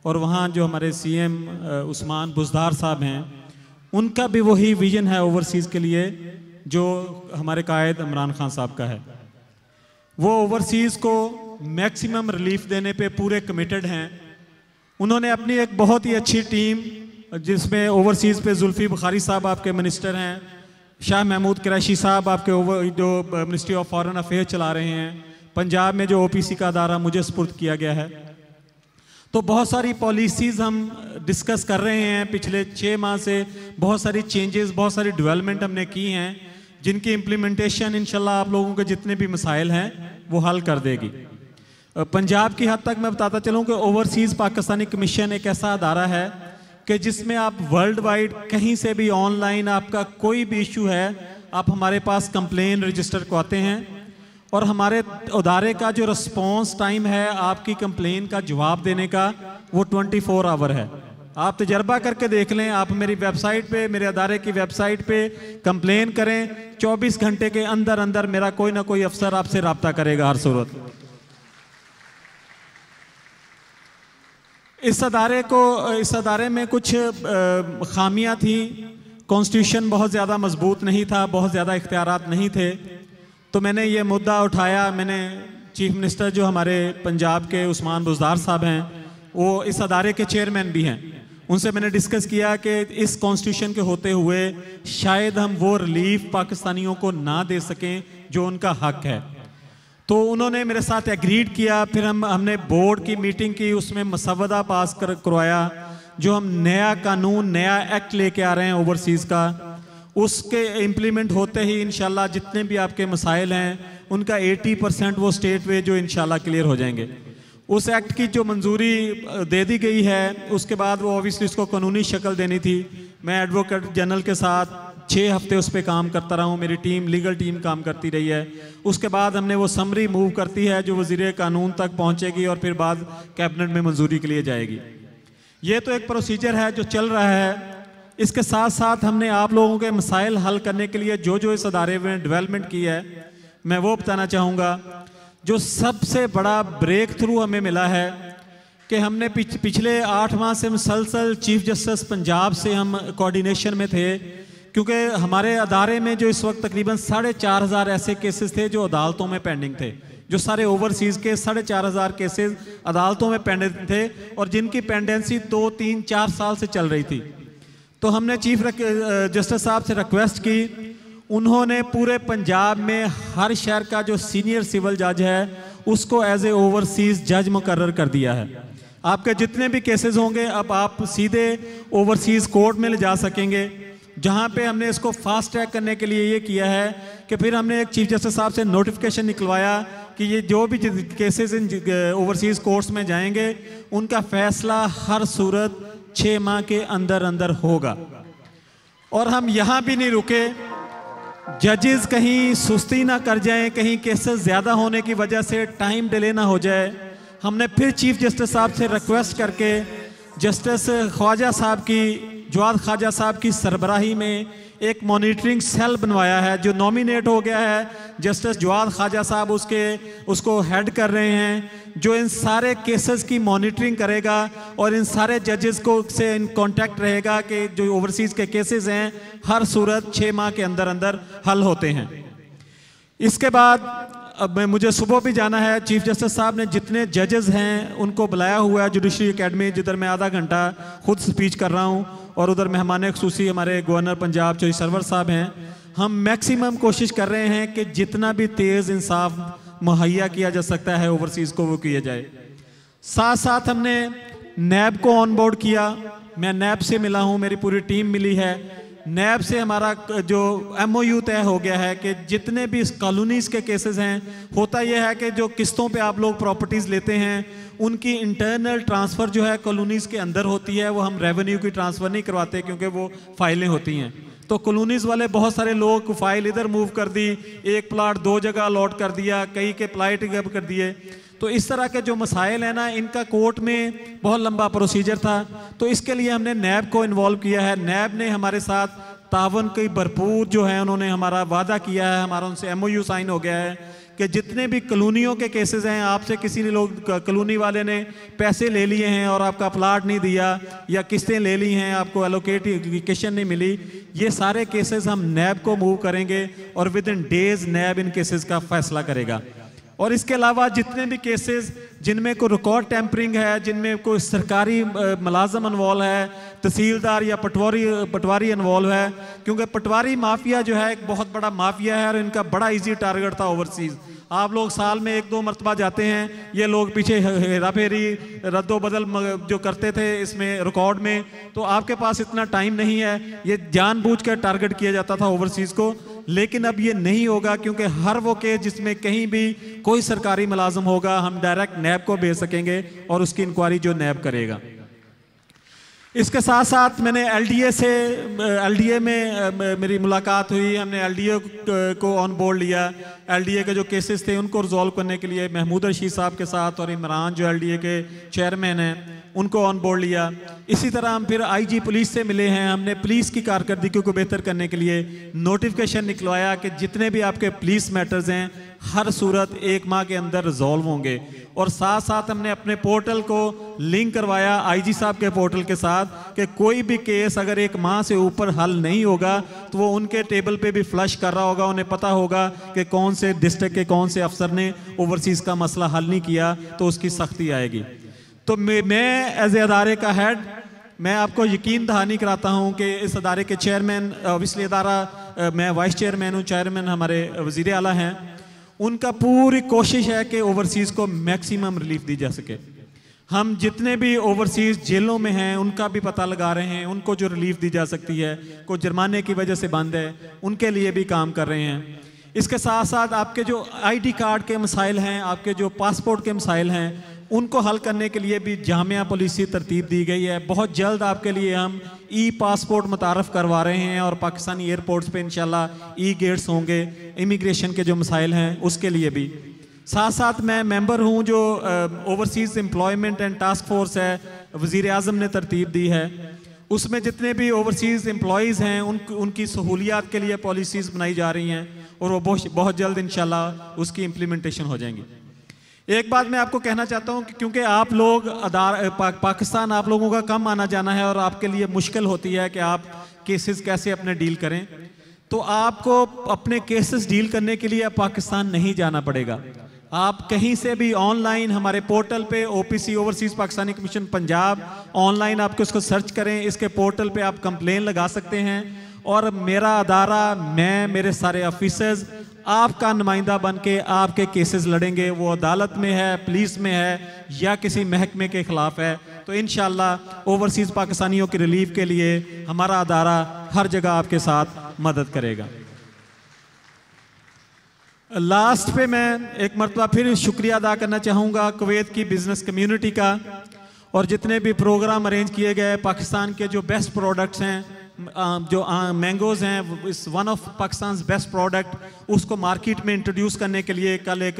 और वहाँ जो हमारे CM उस्मान बुज़दार साहब हैं, उनका भी वही विज़न है ओवरसीज़ के लिए जो हमारे कायद इमरान ख़ान साहब का है। वो ओवरसीज़ को मैक्सिमम रिलीफ देने पे पूरे कमिटेड हैं। उन्होंने अपनी एक बहुत ही अच्छी टीम, जिसमें ओवरसीज़ पे जुल्फ़ी बुखारी साहब आपके मिनिस्टर हैं, शाह महमूद कुरैशी साहब आपके जो मिनिस्ट्री ऑफ फॉरेन अफेयर्स चला रहे हैं, पंजाब में जो OPC का अदारा मुझे सुपुर्द किया गया है। तो बहुत सारी पॉलिसीज़ हम डिस्कस कर रहे हैं पिछले 6 माह से, बहुत सारी चेंजेस, बहुत सारी डेवलपमेंट हमने की हैं, जिनकी इम्प्लीमेंटेशन इंशाल्लाह आप लोगों के जितने भी मसाइल हैं वो हल कर देगी। पंजाब की हद तक मैं बताता चलूँ कि ओवरसीज़ पाकिस्तानी कमीशन एक ऐसा अदारा है कि जिसमें आप वर्ल्ड वाइड कहीं से भी ऑनलाइन आपका कोई भी इशू है, आप हमारे पास कंप्लेन रजिस्टर करवाते हैं, और हमारे अदारे का जो रिस्पॉन्स टाइम है आपकी कंप्लेन का जवाब देने का, वो 24 आवर है। आप तजर्बा करके देख लें, आप मेरी वेबसाइट पे, मेरे अदारे की वेबसाइट पे कंप्लेन करें, 24 घंटे के अंदर अंदर मेरा कोई ना कोई अफसर आपसे रब्ता करेगा हर सूरत। इस अदारे में कुछ खामियां थी, कॉन्स्टिट्यूशन बहुत ज़्यादा मजबूत नहीं था, बहुत ज़्यादा इख्तियारात नहीं थे। तो मैंने ये मुद्दा उठाया, मैंने चीफ मिनिस्टर जो हमारे पंजाब के उस्मान बुज़दार साहब हैं, वो इस अदारे के चेयरमैन भी हैं, उनसे मैंने डिस्कस किया कि इस कॉन्स्टिट्यूशन के होते हुए शायद हम वो रिलीफ पाकिस्तानियों को ना दे सकें जो उनका हक है। तो उन्होंने मेरे साथ एग्रीड किया। फिर हमने बोर्ड की मीटिंग की, उसमें मसवदा पास करवाया, जो हम नया कानून, नया एक्ट लेके आ रहे हैं ओवरसीज़ का, उसके इम्प्लीमेंट होते ही इंशाल्लाह जितने भी आपके मसाइल हैं उनका 80% वो स्टेट वे जो इंशाल्लाह क्लियर हो जाएंगे। उस एक्ट की जो मंजूरी दे दी गई है, उसके बाद वो ऑब्वियसली उसको कानूनी शक्ल देनी थी। मैं एडवोकेट जनरल के साथ 6 हफ्ते उस पर काम करता रहा हूँ, मेरी टीम, लीगल टीम काम करती रही है। उसके बाद हमने वो समरी मूव करती है जो वज़ीर कानून तक पहुँचेगी और फिर बाद कैबिनेट में मंजूरी के लिए जाएगी। ये तो एक प्रोसीजर है जो चल रहा है। इसके साथ साथ हमने आप लोगों के मसाइल हल करने के लिए जो जो इस अदारे में डेवलपमेंट की है, मैं वो बताना चाहूँगा। जो सबसे बड़ा ब्रेक थ्रू हमें मिला है कि हमने पिछले 8 माह से मुसलसल चीफ जस्टिस पंजाब से हम कोऑर्डिनेशन में थे, क्योंकि हमारे अदारे में जो इस वक्त तकरीबन 4,500 ऐसे केसेस थे जो अदालतों में पेंडिंग थे, जो सारे ओवरसीज़ के 4,500 केसेस अदालतों में पेंडिंग थे और जिनकी पेंडेंसी 2, 3, 4 साल से चल रही थी। तो हमने चीफ जस्टिस साहब से रिक्वेस्ट की, उन्होंने पूरे पंजाब में हर शहर का जो सीनियर सिविल जज है उसको एज ए ओवरसीज़ जज मुकर्रर कर दिया है। आपके जितने भी केसेस होंगे अब आप सीधे ओवरसीज़ कोर्ट में ले जा सकेंगे। जहाँ पे हमने इसको फास्ट ट्रैक करने के लिए ये किया है कि फिर हमने एक चीफ जस्टिस साहब से नोटिफिकेशन निकलवाया कि ये जो भी केसेस इन ओवरसीज़ कोर्ट्स में जाएंगे उनका फैसला हर सूरत 6 माह के अंदर अंदर होगा। और हम यहाँ भी नहीं रुके, जजेस कहीं सुस्ती ना कर जाएं, कहीं केसेस ज़्यादा होने की वजह से टाइम डिले ना हो जाए। हमने फिर चीफ जस्टिस साहब से रिक्वेस्ट करके जस्टिस ख्वाजा साहब की, जवाद ख्वाजा साहब की सरबराही में एक मॉनिटरिंग सेल बनवाया है जो नॉमिनेट हो गया है। जस्टिस जवाद ख्वाजा साहब उसको हेड कर रहे हैं, जो इन सारे केसेस की मॉनिटरिंग करेगा और इन सारे जजेस को से इन कांटेक्ट रहेगा कि जो ओवरसीज़ के केसेस हैं हर सूरत 6 माह के अंदर अंदर हल होते हैं। इसके बाद अब मुझे सुबह भी जाना है। चीफ जस्टिस साहब ने जितने जजेस हैं उनको बुलाया हुआ है जुडिशरी एकेडमी, जिधर मैं आधा घंटा खुद स्पीच कर रहा हूँ और उधर मेहमान खुसूसी हमारे गवर्नर पंजाब चौधरी सरवर साहब हैं। हम मैक्सिमम कोशिश कर रहे हैं कि जितना भी तेज़ इंसाफ मुहैया किया जा सकता है ओवरसीज़ को वो किया जाए। साथ साथ हमने नैब को ऑन बोर्ड किया। मैं नैब से मिला हूँ, मेरी पूरी टीम मिली है। नैब से हमारा जो MOU तय हो गया है कि जितने भी कॉलोनीज़ के केसेस हैं, होता यह है कि जो किस्तों पे आप लोग प्रॉपर्टीज़ लेते हैं उनकी इंटरनल ट्रांसफ़र जो है कॉलोनीज़ के अंदर होती है, वो हम रेवेन्यू की ट्रांसफ़र नहीं करवाते क्योंकि वो फाइलें होती हैं। तो कॉलोनीज़ वाले बहुत सारे लोग फाइल इधर मूव कर दी, एक प्लाट 2 जगह अलॉट कर दिया, कई के प्लाट गब कर दिए। तो इस तरह के जो मसाइल हैं ना, इनका कोर्ट में बहुत लंबा प्रोसीजर था। तो इसके लिए हमने नैब को इन्वॉल्व किया है। नैब ने हमारे साथ तावन की भरपूर जो है, उन्होंने हमारा वादा किया है, हमारा उनसे MOU साइन हो गया है कि जितने भी कॉलोनियों के केसेस हैं, आपसे किसी ने लोग कॉलोनी वाले ने पैसे ले लिए हैं और आपका प्लाट नहीं दिया या किस्तें ले ली हैं, आपको एलोकेशन नहीं मिली, ये सारे केसेस हम नैब को मूव करेंगे और within days NAB in cases का फैसला करेगा। और इसके अलावा जितने भी केसेस जिनमें कोई रिकॉर्ड टेम्परिंग है, जिनमें कोई सरकारी मुलाजम इन्वॉल्व है, तहसीलदार या पटवारी इन्वॉल्व है, क्योंकि पटवारी माफिया जो है एक बहुत बड़ा माफिया है और इनका बड़ा इजी टारगेट था ओवरसीज़। आप लोग साल में 1-2 मरतबा जाते हैं, ये लोग पीछे हेरा फेरी रद्दो बदल जो करते थे इसमें रिकॉर्ड में, तो आपके पास इतना टाइम नहीं है, ये जानबूझ कर टारगेट किया जाता था ओवरसीज़ को। लेकिन अब ये नहीं होगा, क्योंकि हर वो केस जिसमें कहीं भी कोई सरकारी मुलाजम होगा, हम डायरेक्ट नैब को भेज सकेंगे और उसकी इंक्वायरी जो नैब करेगा। इसके साथ साथ मैंने LDA में मेरी मुलाकात हुई, हमने LDA को ऑन बोर्ड लिया। LDA के जो केसेस थे उनको रिजॉल्व करने के लिए महमूद रशीद साहब के साथ और इमरान जो LDA के चेयरमैन हैं उनको ऑन बोर्ड लिया। इसी तरह हम फिर IG पुलिस से मिले हैं, हमने पुलिस की कारकर्दगी को बेहतर करने के लिए नोटिफिकेशन निकलवाया कि जितने भी आपके पुलिस मैटर्स हैं हर सूरत 1 माह के अंदर रिजॉल्व होंगे। और साथ साथ हमने अपने पोर्टल को लिंक करवाया IG साहब के पोर्टल के साथ कि कोई भी केस अगर 1 माह से ऊपर हल नहीं होगा तो वो उनके टेबल पे भी फ्लश कर रहा होगा, उन्हें पता होगा कि कौन से डिस्ट्रिक्ट के कौन से अफसर ने ओवरसीज़ का मसला हल नहीं किया, तो उसकी सख्ती आएगी। तो मैं एज ए अदारे का हेड, मैं आपको यकीन दहानी कराता हूँ कि इस अदारे के चेयरमैन, ऑब्वियसली अदारा मैं वाइस चेयरमैन हूँ, चेयरमैन हमारे वज़ीर आला हैं, उनका पूरी कोशिश है कि ओवरसीज़ को मैक्सिमम रिलीफ दी जा सके। हम जितने भी ओवरसीज़ जेलों में हैं उनका भी पता लगा रहे हैं, उनको जो रिलीफ दी जा सकती है, कोई जुर्माने की वजह से बंद है, उनके लिए भी काम कर रहे हैं। इसके साथ साथ आपके जो ID कार्ड के मसाइल हैं, आपके जो पासपोर्ट के मसाइल हैं, उनको हल करने के लिए भी जामिया पॉलिसी तरतीब दी गई है। बहुत जल्द आपके लिए हम पासपोर्ट मुतारफ़ करवा रहे हैं और पाकिस्तानी एयरपोर्ट्स पे इंशाल्लाह गेट्स होंगे। इमिग्रेशन के जो मसाइल हैं उसके लिए भी साथ साथ मैं मेंबर हूं जो overseas employment and task force है, वज़ीर आज़म ने तरतीब दी है। उसमें जितने भी ओवरसीज़ एम्प्लॉयज़ हैं उनकी सहूलियात के लिए पॉलिसीज़ बनाई जा रही हैं और वो बहुत जल्द इंशाल्लाह उसकी इम्प्लीमेंटेशन हो जाएंगी। एक बात मैं आपको कहना चाहता हूं कि क्योंकि आप लोग पाकिस्तान आप लोगों का कम आना जाना है और आपके लिए मुश्किल होती है कि आप केसेस कैसे अपने डील करें, तो आपको अपने केसेस डील करने के लिए अब पाकिस्तान नहीं जाना पड़ेगा। आप कहीं से भी ऑनलाइन हमारे पोर्टल पे OPC overseas Pakistani commission Punjab online आपको इसको सर्च करें, इसके पोर्टल पे आप कंप्लेन लगा सकते हैं और मेरा अदारा, मैं, मेरे सारे ऑफिसर्स आपका नुमाइंदा बन के आपके केसेस लड़ेंगे। वो अदालत में है, पुलिस में है या किसी महकमे के ख़िलाफ़ है, तो इंशाल्लाह ओवरसीज़ पाकिस्तानियों की रिलीफ के लिए हमारा अदारा हर जगह आपके साथ मदद करेगा। लास्ट पे मैं एक मरतबा फिर शुक्रिया अदा करना चाहूँगा कुवैत की बिज़नेस कम्युनिटी का और जितने भी प्रोग्राम अरेंज किए गए। पाकिस्तान के जो बेस्ट प्रोडक्ट्स हैं, जो मैंगोज़ हैं, इस one of Pakistan best product, उसको मार्केट में इंट्रोड्यूस करने के लिए कल एक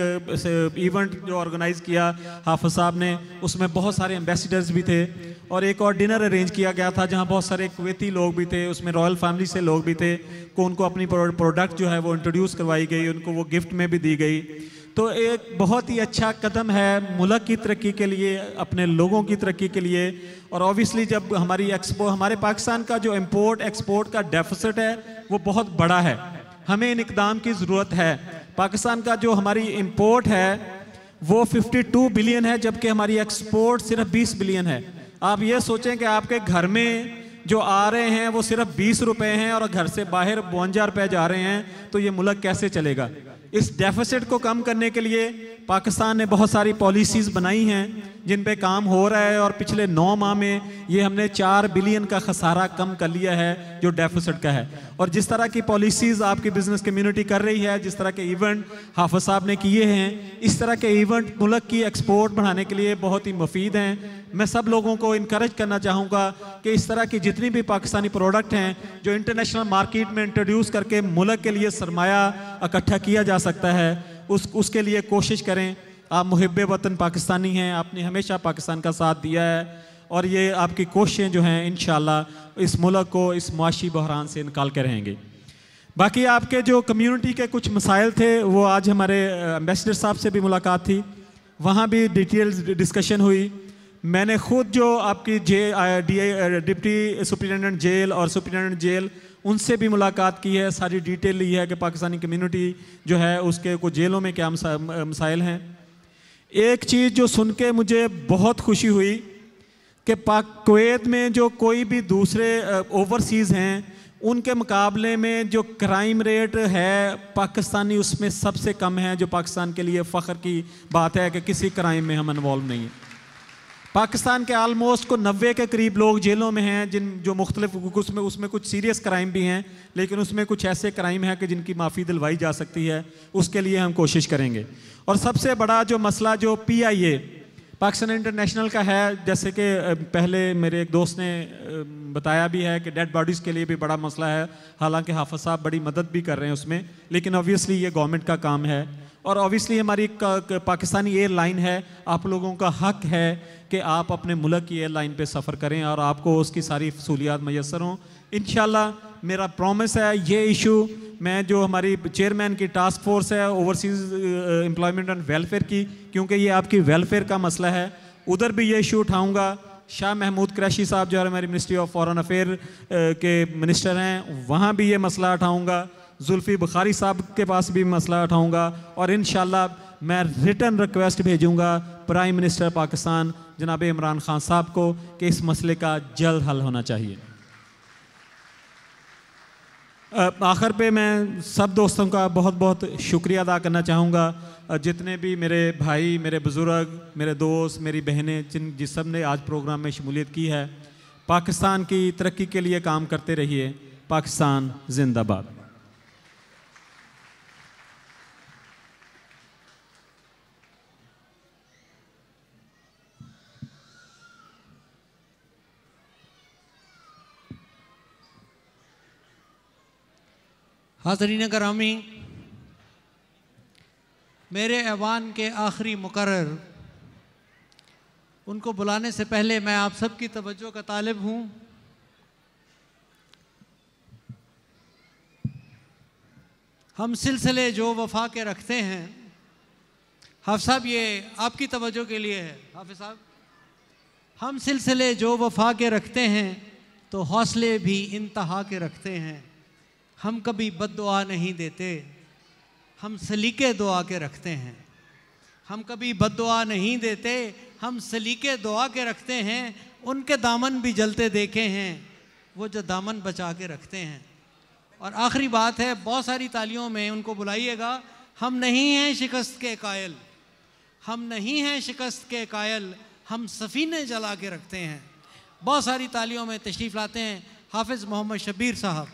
इवेंट जो ऑर्गेनाइज़ किया हाफिज़ साहब ने, उसमें बहुत सारे एम्बेसडर्स भी थे और एक और डिनर अरेंज किया गया था जहां बहुत सारे कुवैती लोग भी थे, उसमें रॉयल फैमिली से लोग भी थे, को उनको अपनी प्रोडक्ट जो है वो इंट्रोड्यूस करवाई गई, उनको वो गिफ्ट में भी दी गई। तो एक बहुत ही अच्छा कदम है मुल्क की तरक्की के लिए, अपने लोगों की तरक्की के लिए। और ऑब्वियसली जब हमारे पाकिस्तान का जो इम्पोर्ट एक्सपोर्ट का डेफिसिट है वो बहुत बड़ा है, हमें इन इक़दाम की ज़रूरत है। पाकिस्तान का जो हमारी इम्पोर्ट है वो 52 बिलियन है, जबकि हमारी एक्सपोर्ट सिर्फ 20 बिलियन है। आप ये सोचें कि आपके घर में जो आ रहे हैं वो सिर्फ 20 रुपए हैं और घर से बाहर 52 रुपए जा रहे हैं, तो ये मुल्क कैसे चलेगा? इस डेफिसिट को कम करने के लिए पाकिस्तान ने बहुत सारी पॉलिसीज़ बनाई हैं जिन पे काम हो रहा है, और पिछले 9 माह में ये हमने 4 बिलियन का खसारा कम कर लिया है जो डेफिसिट का है। और जिस तरह की पॉलिसीज़ आपकी बिजनेस कम्युनिटी कर रही है, जिस तरह के इवेंट हाफिज साहब ने किए हैं, इस तरह के इवेंट मुल्क की एक्सपोर्ट बढ़ाने के लिए बहुत ही मुफीद हैं। मैं सब लोगों को इनकरेज करना चाहूँगा कि इस तरह की जितनी भी पाकिस्तानी प्रोडक्ट हैं जो इंटरनेशनल मार्केट में इंट्रोड्यूस करके मुल्क के लिए सरमाया इकट्ठा किया जा सकता है, उसके लिए कोशिश करें। आप मुहिब्बे वतन पाकिस्तानी हैं, आपने हमेशा पाकिस्तान का साथ दिया है, और ये आपकी कोशिशें जो हैं इंशाअल्लाह इस मुल्क को इस मुआशी बहरान से निकाल के रहेंगे। बाकी आपके जो कम्युनिटी के कुछ मसाइल थे वो आज हमारे एम्बेसडर साहब से भी मुलाकात थी, वहाँ भी डिटेल डिस्कशन हुई। मैंने खुद जो आपकी डिप्टी सुप्रिटेंडेंट जेल और सुप्रिटेंडेंट जेल उनसे भी मुलाकात की है, सारी डिटेल ली है कि पाकिस्तानी कम्युनिटी जो है उसके कुछ जेलों में क्या मसाइल हैं। एक चीज़ जो सुन के मुझे बहुत खुशी हुई कि कुवैत में जो कोई भी दूसरे ओवरसीज़ हैं उनके मुकाबले में जो क्राइम रेट है पाकिस्तानी उसमें सबसे कम है, जो पाकिस्तान के लिए फ़ख्र की बात है कि किसी क्राइम में हम इन्वॉल्व नहीं हैं। पाकिस्तान के आलमोस्ट को 90 के करीब लोग जेलों में हैं जो मुख्तलिफ उसमें कुछ सीरियस क्राइम भी हैं, लेकिन उसमें कुछ ऐसे क्राइम हैं कि जिनकी माफ़ी दिलवाई जा सकती है, उसके लिए हम कोशिश करेंगे। और सबसे बड़ा जो मसला जो PIA पाकिस्तान इंटरनेशनल का है, जैसे कि पहले मेरे एक दोस्त ने बताया भी है कि डेड बॉडीज़ के लिए भी बड़ा मसला है, हालांकि हाफिज साहब बड़ी मदद भी कर रहे हैं उसमें, लेकिन ऑब्वियसली ये गवर्नमेंट का काम है। और ऑब्वियसली हमारी पाकिस्तानी एयरलाइन है, आप लोगों का हक है कि आप अपने मुल्क की एयरलाइन पे सफ़र करें और आपको उसकी सारी सहूलियात मैसर हों। इंशाल्लाह मेरा प्रॉमिस है ये इशू मैं जो हमारी चेयरमैन की टास्क फोर्स है ओवरसीज़ एम्प्लॉयमेंट एंड वेलफेयर की, क्योंकि ये आपकी वेलफेयर का मसला है, उधर भी ये इशू उठाऊँगा। शाह महमूद कुरैशी साहब जो हमारी मिनिस्ट्री ऑफ फॉरेन अफेयर के मिनिस्टर हैं, वहाँ भी ये मसला उठाऊँगा। जुल्फ़ी बुखारी साहब के पास भी मसला उठाऊँगा, और इंशाल्लाह मैं रिटर्न रिक्वेस्ट भेजूँगा प्राइम मिनिस्टर पाकिस्तान जनाब इमरान खान साहब को कि इस मसले का जल्द हल होना चाहिए। आखिर पे मैं सब दोस्तों का बहुत बहुत शुक्रिया अदा करना चाहूँगा, जितने भी मेरे भाई, मेरे बुज़ुर्ग, मेरे दोस्त, मेरी बहनें जिस सब ने आज प्रोग्राम में शमूलियत की है। पाकिस्तान की तरक्की के लिए काम करते रहिए। पाकिस्तान जिंदाबाद। हाज़रीन करामी, मेरे ऐवान के आखिरी मुकर्रर उनको बुलाने से पहले मैं आप सब की तवज्जो का तालिब हूँ। हम सिलसिले जो वफा के रखते हैं, हाफ़िज़ साहब ये आपकी तवज्जो के लिए है। हाफ़िज़ साहब, हम सिलसिले जो वफा के रखते हैं तो हौसले भी इंतहा के रखते हैं। हम कभी बद्दुआ नहीं देते, हम सलीके दुआ के रखते हैं। हम कभी बद्दुआ नहीं देते, हम सलीके दुआ के रखते हैं। उनके दामन भी जलते देखे हैं, वो जो दामन बचा के रखते हैं। और आखिरी बात है, बहुत सारी तालियों में उनको बुलाइएगा। हम नहीं हैं शिकस्त के कायल, हम नहीं हैं शिकस्त के कायल, हम सफ़ीने जला के रखते हैं। बहुत सारी तालियों में तशरीफ़ लाते हैं हाफिज़ मोहम्मद शब्बीर साहब।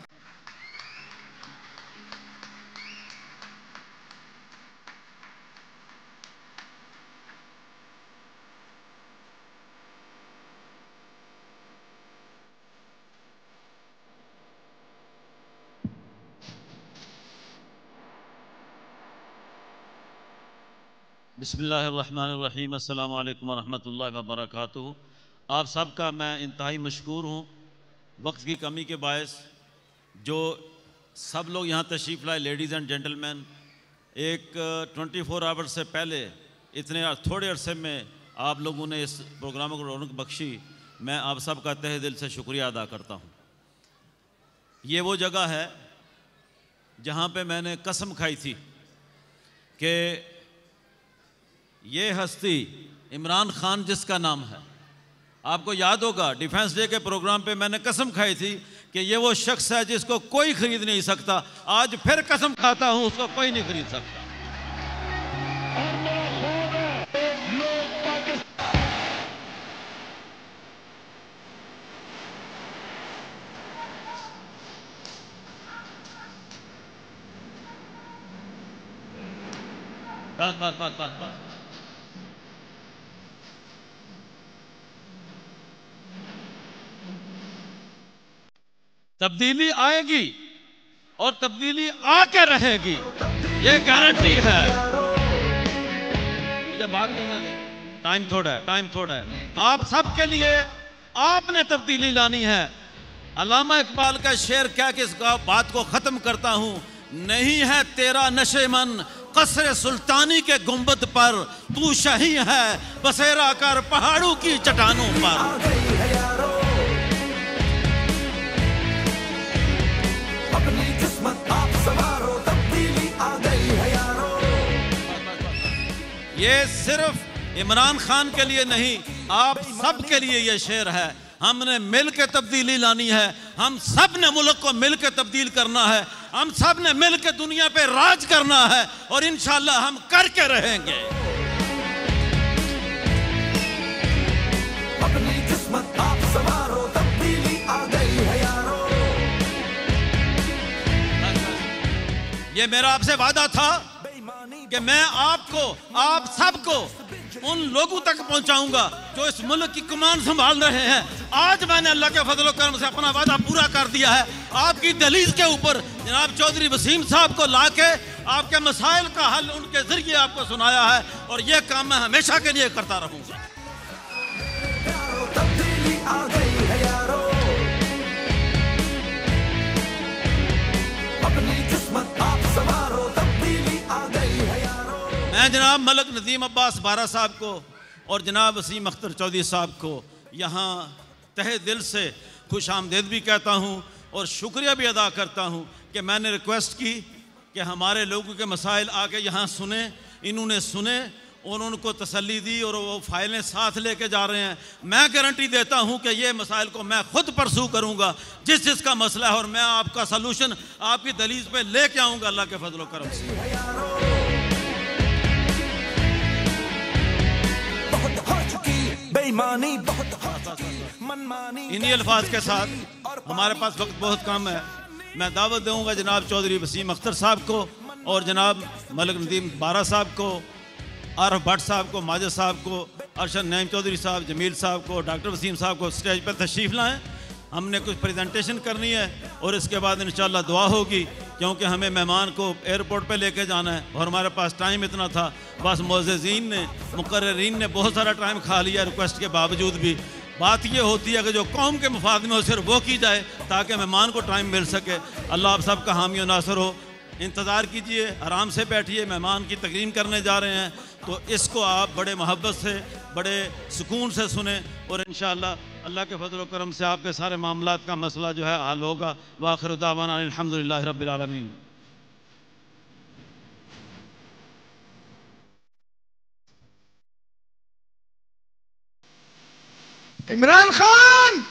बिस्मिल्लाहिर्रहमानिर्रहीम, अस्सलामु अलैकुम वरहमतुल्लाहि वबरकातुहू। आप सब का मैं इंतहाई मशकूर हूँ। वक्त की कमी के बायस जो सब लोग यहाँ तशरीफ़ लाए, लेडीज़ एंड जेंटलमैन, एक 24 आवर से पहले इतने थोड़े अरसे में आप लोगों ने इस प्रोग्राम को रौनक बख्शी, मैं आप सब का तहे दिल से शुक्रिया अदा करता हूँ। ये वो जगह है जहाँ पे मैंने कसम खाई थी कि ये हस्ती इमरान खान जिसका नाम है, आपको याद होगा डिफेंस डे के प्रोग्राम पे मैंने कसम खाई थी कि ये वो शख्स है जिसको कोई खरीद नहीं सकता। आज फिर कसम खाता हूँ, उसको कोई नहीं खरीद सकता। बस बस बस बस बस। तब्दीली आएगी और तब्दीली आके रहेगी, ये गारंटी है। मुझे भाग नहीं है, टाइम थोड़ा है, टाइम थोड़ा है। आप सबके लिए आपने तब्दीली लानी है। अल्लामा इकबाल का शेर क्या कि इस बात को खत्म करता हूं, नहीं है तेरा नशेमन कसरे सुल्तानी के गुंबद पर, तू शाही है बसेरा कर पहाड़ों की चट्टानों पर। ये सिर्फ इमरान खान के लिए नहीं, आप सब के लिए ये शेर है। हमने मिल के तब्दीली लानी है, हम सब ने मुल्क को मिल के तब्दील करना है, हम सब ने मिल के दुनिया पे राज करना है और इंशाअल्लाह हम करके रहेंगे। अपनी किस्मत आप संवारो, तब्दीली आ गई है यारो। ये मेरा आपसे वादा था कि मैं आपको, आप सबको उन लोगों तक पहुंचाऊंगा जो इस मुल्क की कमान संभाल रहे हैं। आज मैंने अल्लाह के फजल करम से अपना वादा पूरा कर दिया है। आपकी दलील के ऊपर जनाब चौधरी वसीम साहब को लाके आपके मसाइल का हल उनके जरिए आपको सुनाया है और यह काम मैं हमेशा के लिए करता रहूंगा। मैं जनाब मलक नदीम अब्बास बारा साहब को और जनाब वसीम अख्तर चौधरी साहब को यहाँ तहे दिल से खुश आमदीद भी कहता हूँ और शुक्रिया भी अदा करता हूँ कि मैंने रिक्वेस्ट की कि हमारे लोगों के मसाइल आके यहाँ सुने। इन्होंने सुने और उनको तसल्ली दी और वो फाइलें साथ लेके जा रहे हैं। मैं गारंटी देता हूँ कि ये मसाइल को मैं खुद परसू करूँगा, जिस जिसका मसला है, और मैं आपका सलूशन आपकी दलील पे लेके आऊँगा अल्लाह के फजल करम से। बेईमानी बहुत मनमानी। इन्हीं अल्फाज के साथ हमारे पास वक्त बहुत कम है, मैं दावत दूंगा जनाब चौधरी वसीम अख्तर साहब को और जनाब मलक नदीम बारा साहब को, आरफ भट्ट साहब को, माजिद साहब को, अरशद नईम चौधरी साहब, जमील साहब को, डॉक्टर वसीम साहब को स्टेज पर तशरीफ़ लाएँ। हमने कुछ प्रेजेंटेशन करनी है और इसके बाद इंशाअल्लाह दुआ होगी, क्योंकि हमें मेहमान को एयरपोर्ट पे लेके जाना है और हमारे पास टाइम इतना था। बस मुअज़्ज़िज़ीन ने, मुक़र्रिरीन ने बहुत सारा टाइम खा लिया रिक्वेस्ट के बावजूद भी। बात ये होती है कि जो कौम के मफाद में हो सिर्फ वो की जाए ताकि मेहमान को टाइम मिल सके। अल्लाह आप सब का हामी और नासर हो। इंतज़ार कीजिए, आराम से बैठिए, मेहमान की तकरीम करने जा रहे हैं, तो इसको आप बड़े मोहब्बत से, बड़े सुकून से सुने और इंशाअल्लाह अल्लाह के फजल करम से आपके सारे मामलात का मसला जो है हल होगा। वाखिर दावाना अल्हम्दुलिल्लाहि रब्बिल आलमीन। इमरान खान,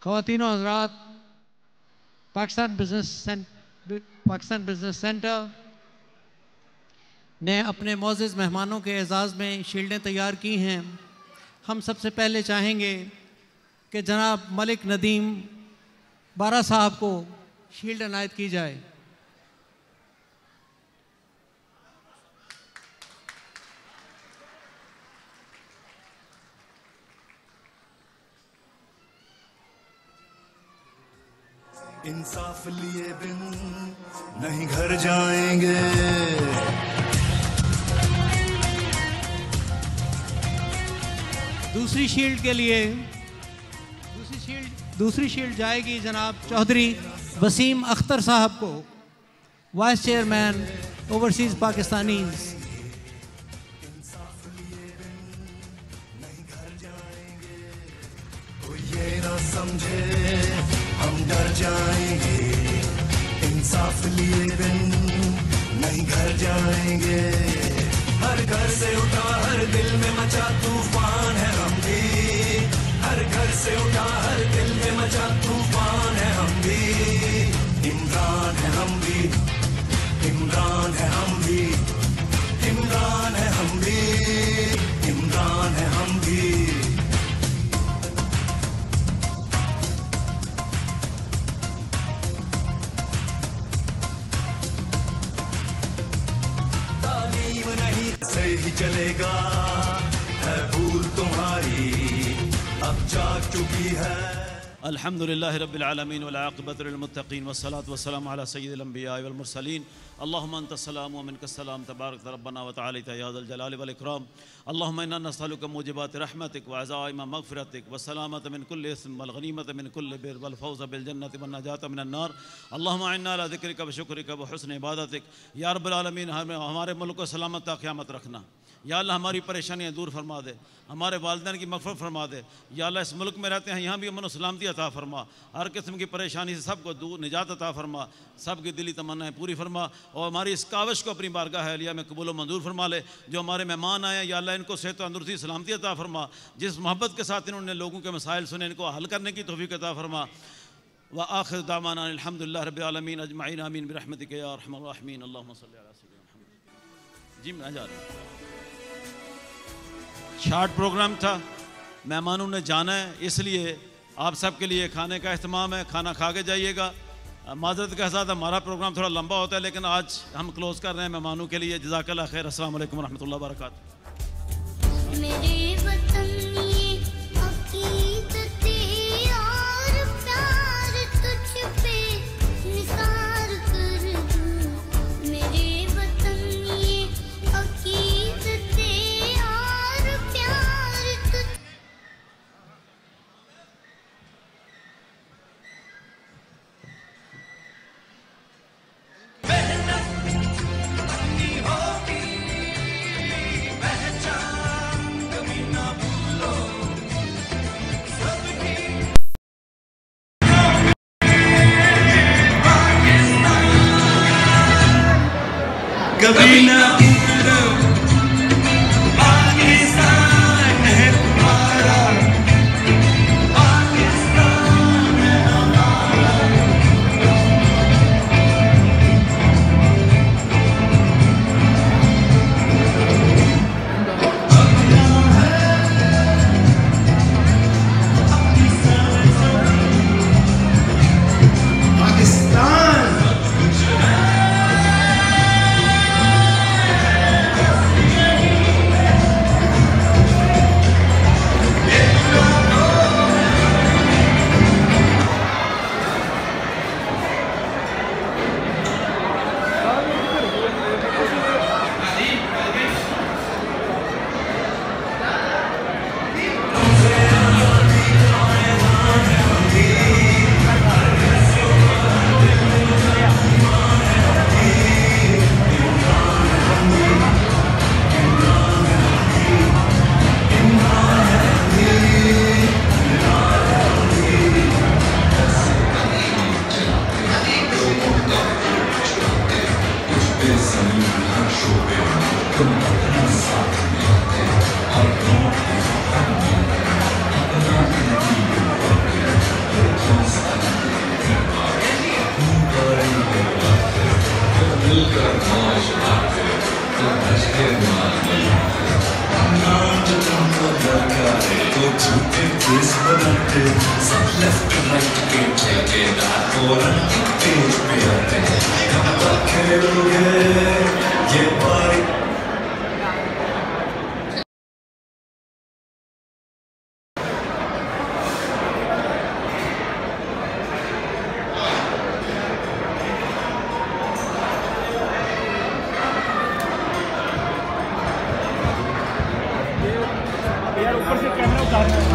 ख़वातीन और हज़रात, पाकिस्तान बिजनेस सेंटर ने अपने मोअज़्ज़िज़ मेहमानों के एजाज़ में शील्डें तैयार की हैं। हम सबसे पहले चाहेंगे कि जनाब मलिक नदीम बारा साहब को शील्ड अनायत की जाए। इंसाफ लिए बिन नहीं घर जाएंगे। दूसरी शील्ड के लिए दूसरी शील्ड जाएगी जनाब चौधरी वसीम अख्तर साहब को, वाइस चेयरमैन ओवरसीज पाकिस्तानीज़। ये ना समझे हम डर जाएंगे, इंसाफ लिए बिन नहीं घर जाएंगे। हर घर से उठा हर दिल में मचा तूफान है हम भी, हर घर से उठा हर दिल में मचा तूफान है हम भी। इमरान है हम भी, इमरान है हम भी, इमरान है हम भी, इमरान है हम भी। तालीम नहीं से ही चलेगा, है भूल तुम्हारी अब जाग चुकी है। अल्हम्दुलिल्लाह रब्बिल आलमीन वल आक़िबतु लिल मुत्तक़ीन वस्सलातु वस्सलामु अला सय्यिदिल अंबिया वल मुरसलीन। अल्लाहुम्मा अंतस सलाम व मिनकस सलाम तबारक रब्बना व तआला या ज़ल जलाल वल इकराम। अल्लाहुम्मा इन्ना नस्अलुका मुजिबाति रहमतिक व अज़ाइम मग़फ़िरतिक व सलामत मिन कुल्लि इस्म वल गनीमत मिन कुल्लि बिर वल फ़ौज़ बिल जन्नति वन नजात मिनन नार। अल्लाहुम्मा इन्ना अला ज़िक्रिका व शुक्रिका व हुस्न इबादतिक। या रब्बल आलमीन हमारे मुल्क को सलामत ता क़यामत रखना। या अल्लाह हमारी परेशानियाँ दूर फरमा दे, हमारे वालिदैन की मग़फ़िरत फरमा दे। या अल्लाह इस मुल्क में रहते हैं, यहाँ भी अमन और सलामती अता फरमा, हर किस्म की परेशानी से सबको दूर निजात अता फरमा, सबकी दिली तमन्नाएँ पूरी फरमा और हमारी इस काविश को अपनी बारगाह अलिया में कबूल मंजूर फरमा ले। जो हमारे मेहमान आए हैं या अल्लाह इनको सेहत तंदुरुस्ती सलामती अता फरमा, जिस मोहब्बत के साथ इन्होंने लोगों के मसाइल सुने इनको हल करने की तौफीक अता फरमा। व आखिर दामाना अल्हम्दुलिल्लाह रब्बिल आलमीन अजमाइन आमीन बिरहमतिक या अरहमर राहिमीन। अल्लाहुम्मा सल्लि अला सय्यिदिना मुहम्मद। जी मैं जा रहा हूँ। शार्ट प्रोग्राम था, मेहमानों ने जाना है, इसलिए आप सबके लिए खाने का अहतमाम है, खाना खा के जाइएगा। माज़रत के साथ हमारा प्रोग्राम थोड़ा लंबा होता है, लेकिन आज हम क्लोज़ कर रहे हैं मेहमानों के लिए। जज़ाकल्लाह खैर। अस्सलाम वालेकुम रहमतुल्लाहि व बरकातहू। कभी ना भूलो पाकिस्तान है तुम्हारा, पाकिस्तान है हमारा। पाकिस्तान ऊपर से कैमरा उतारना है।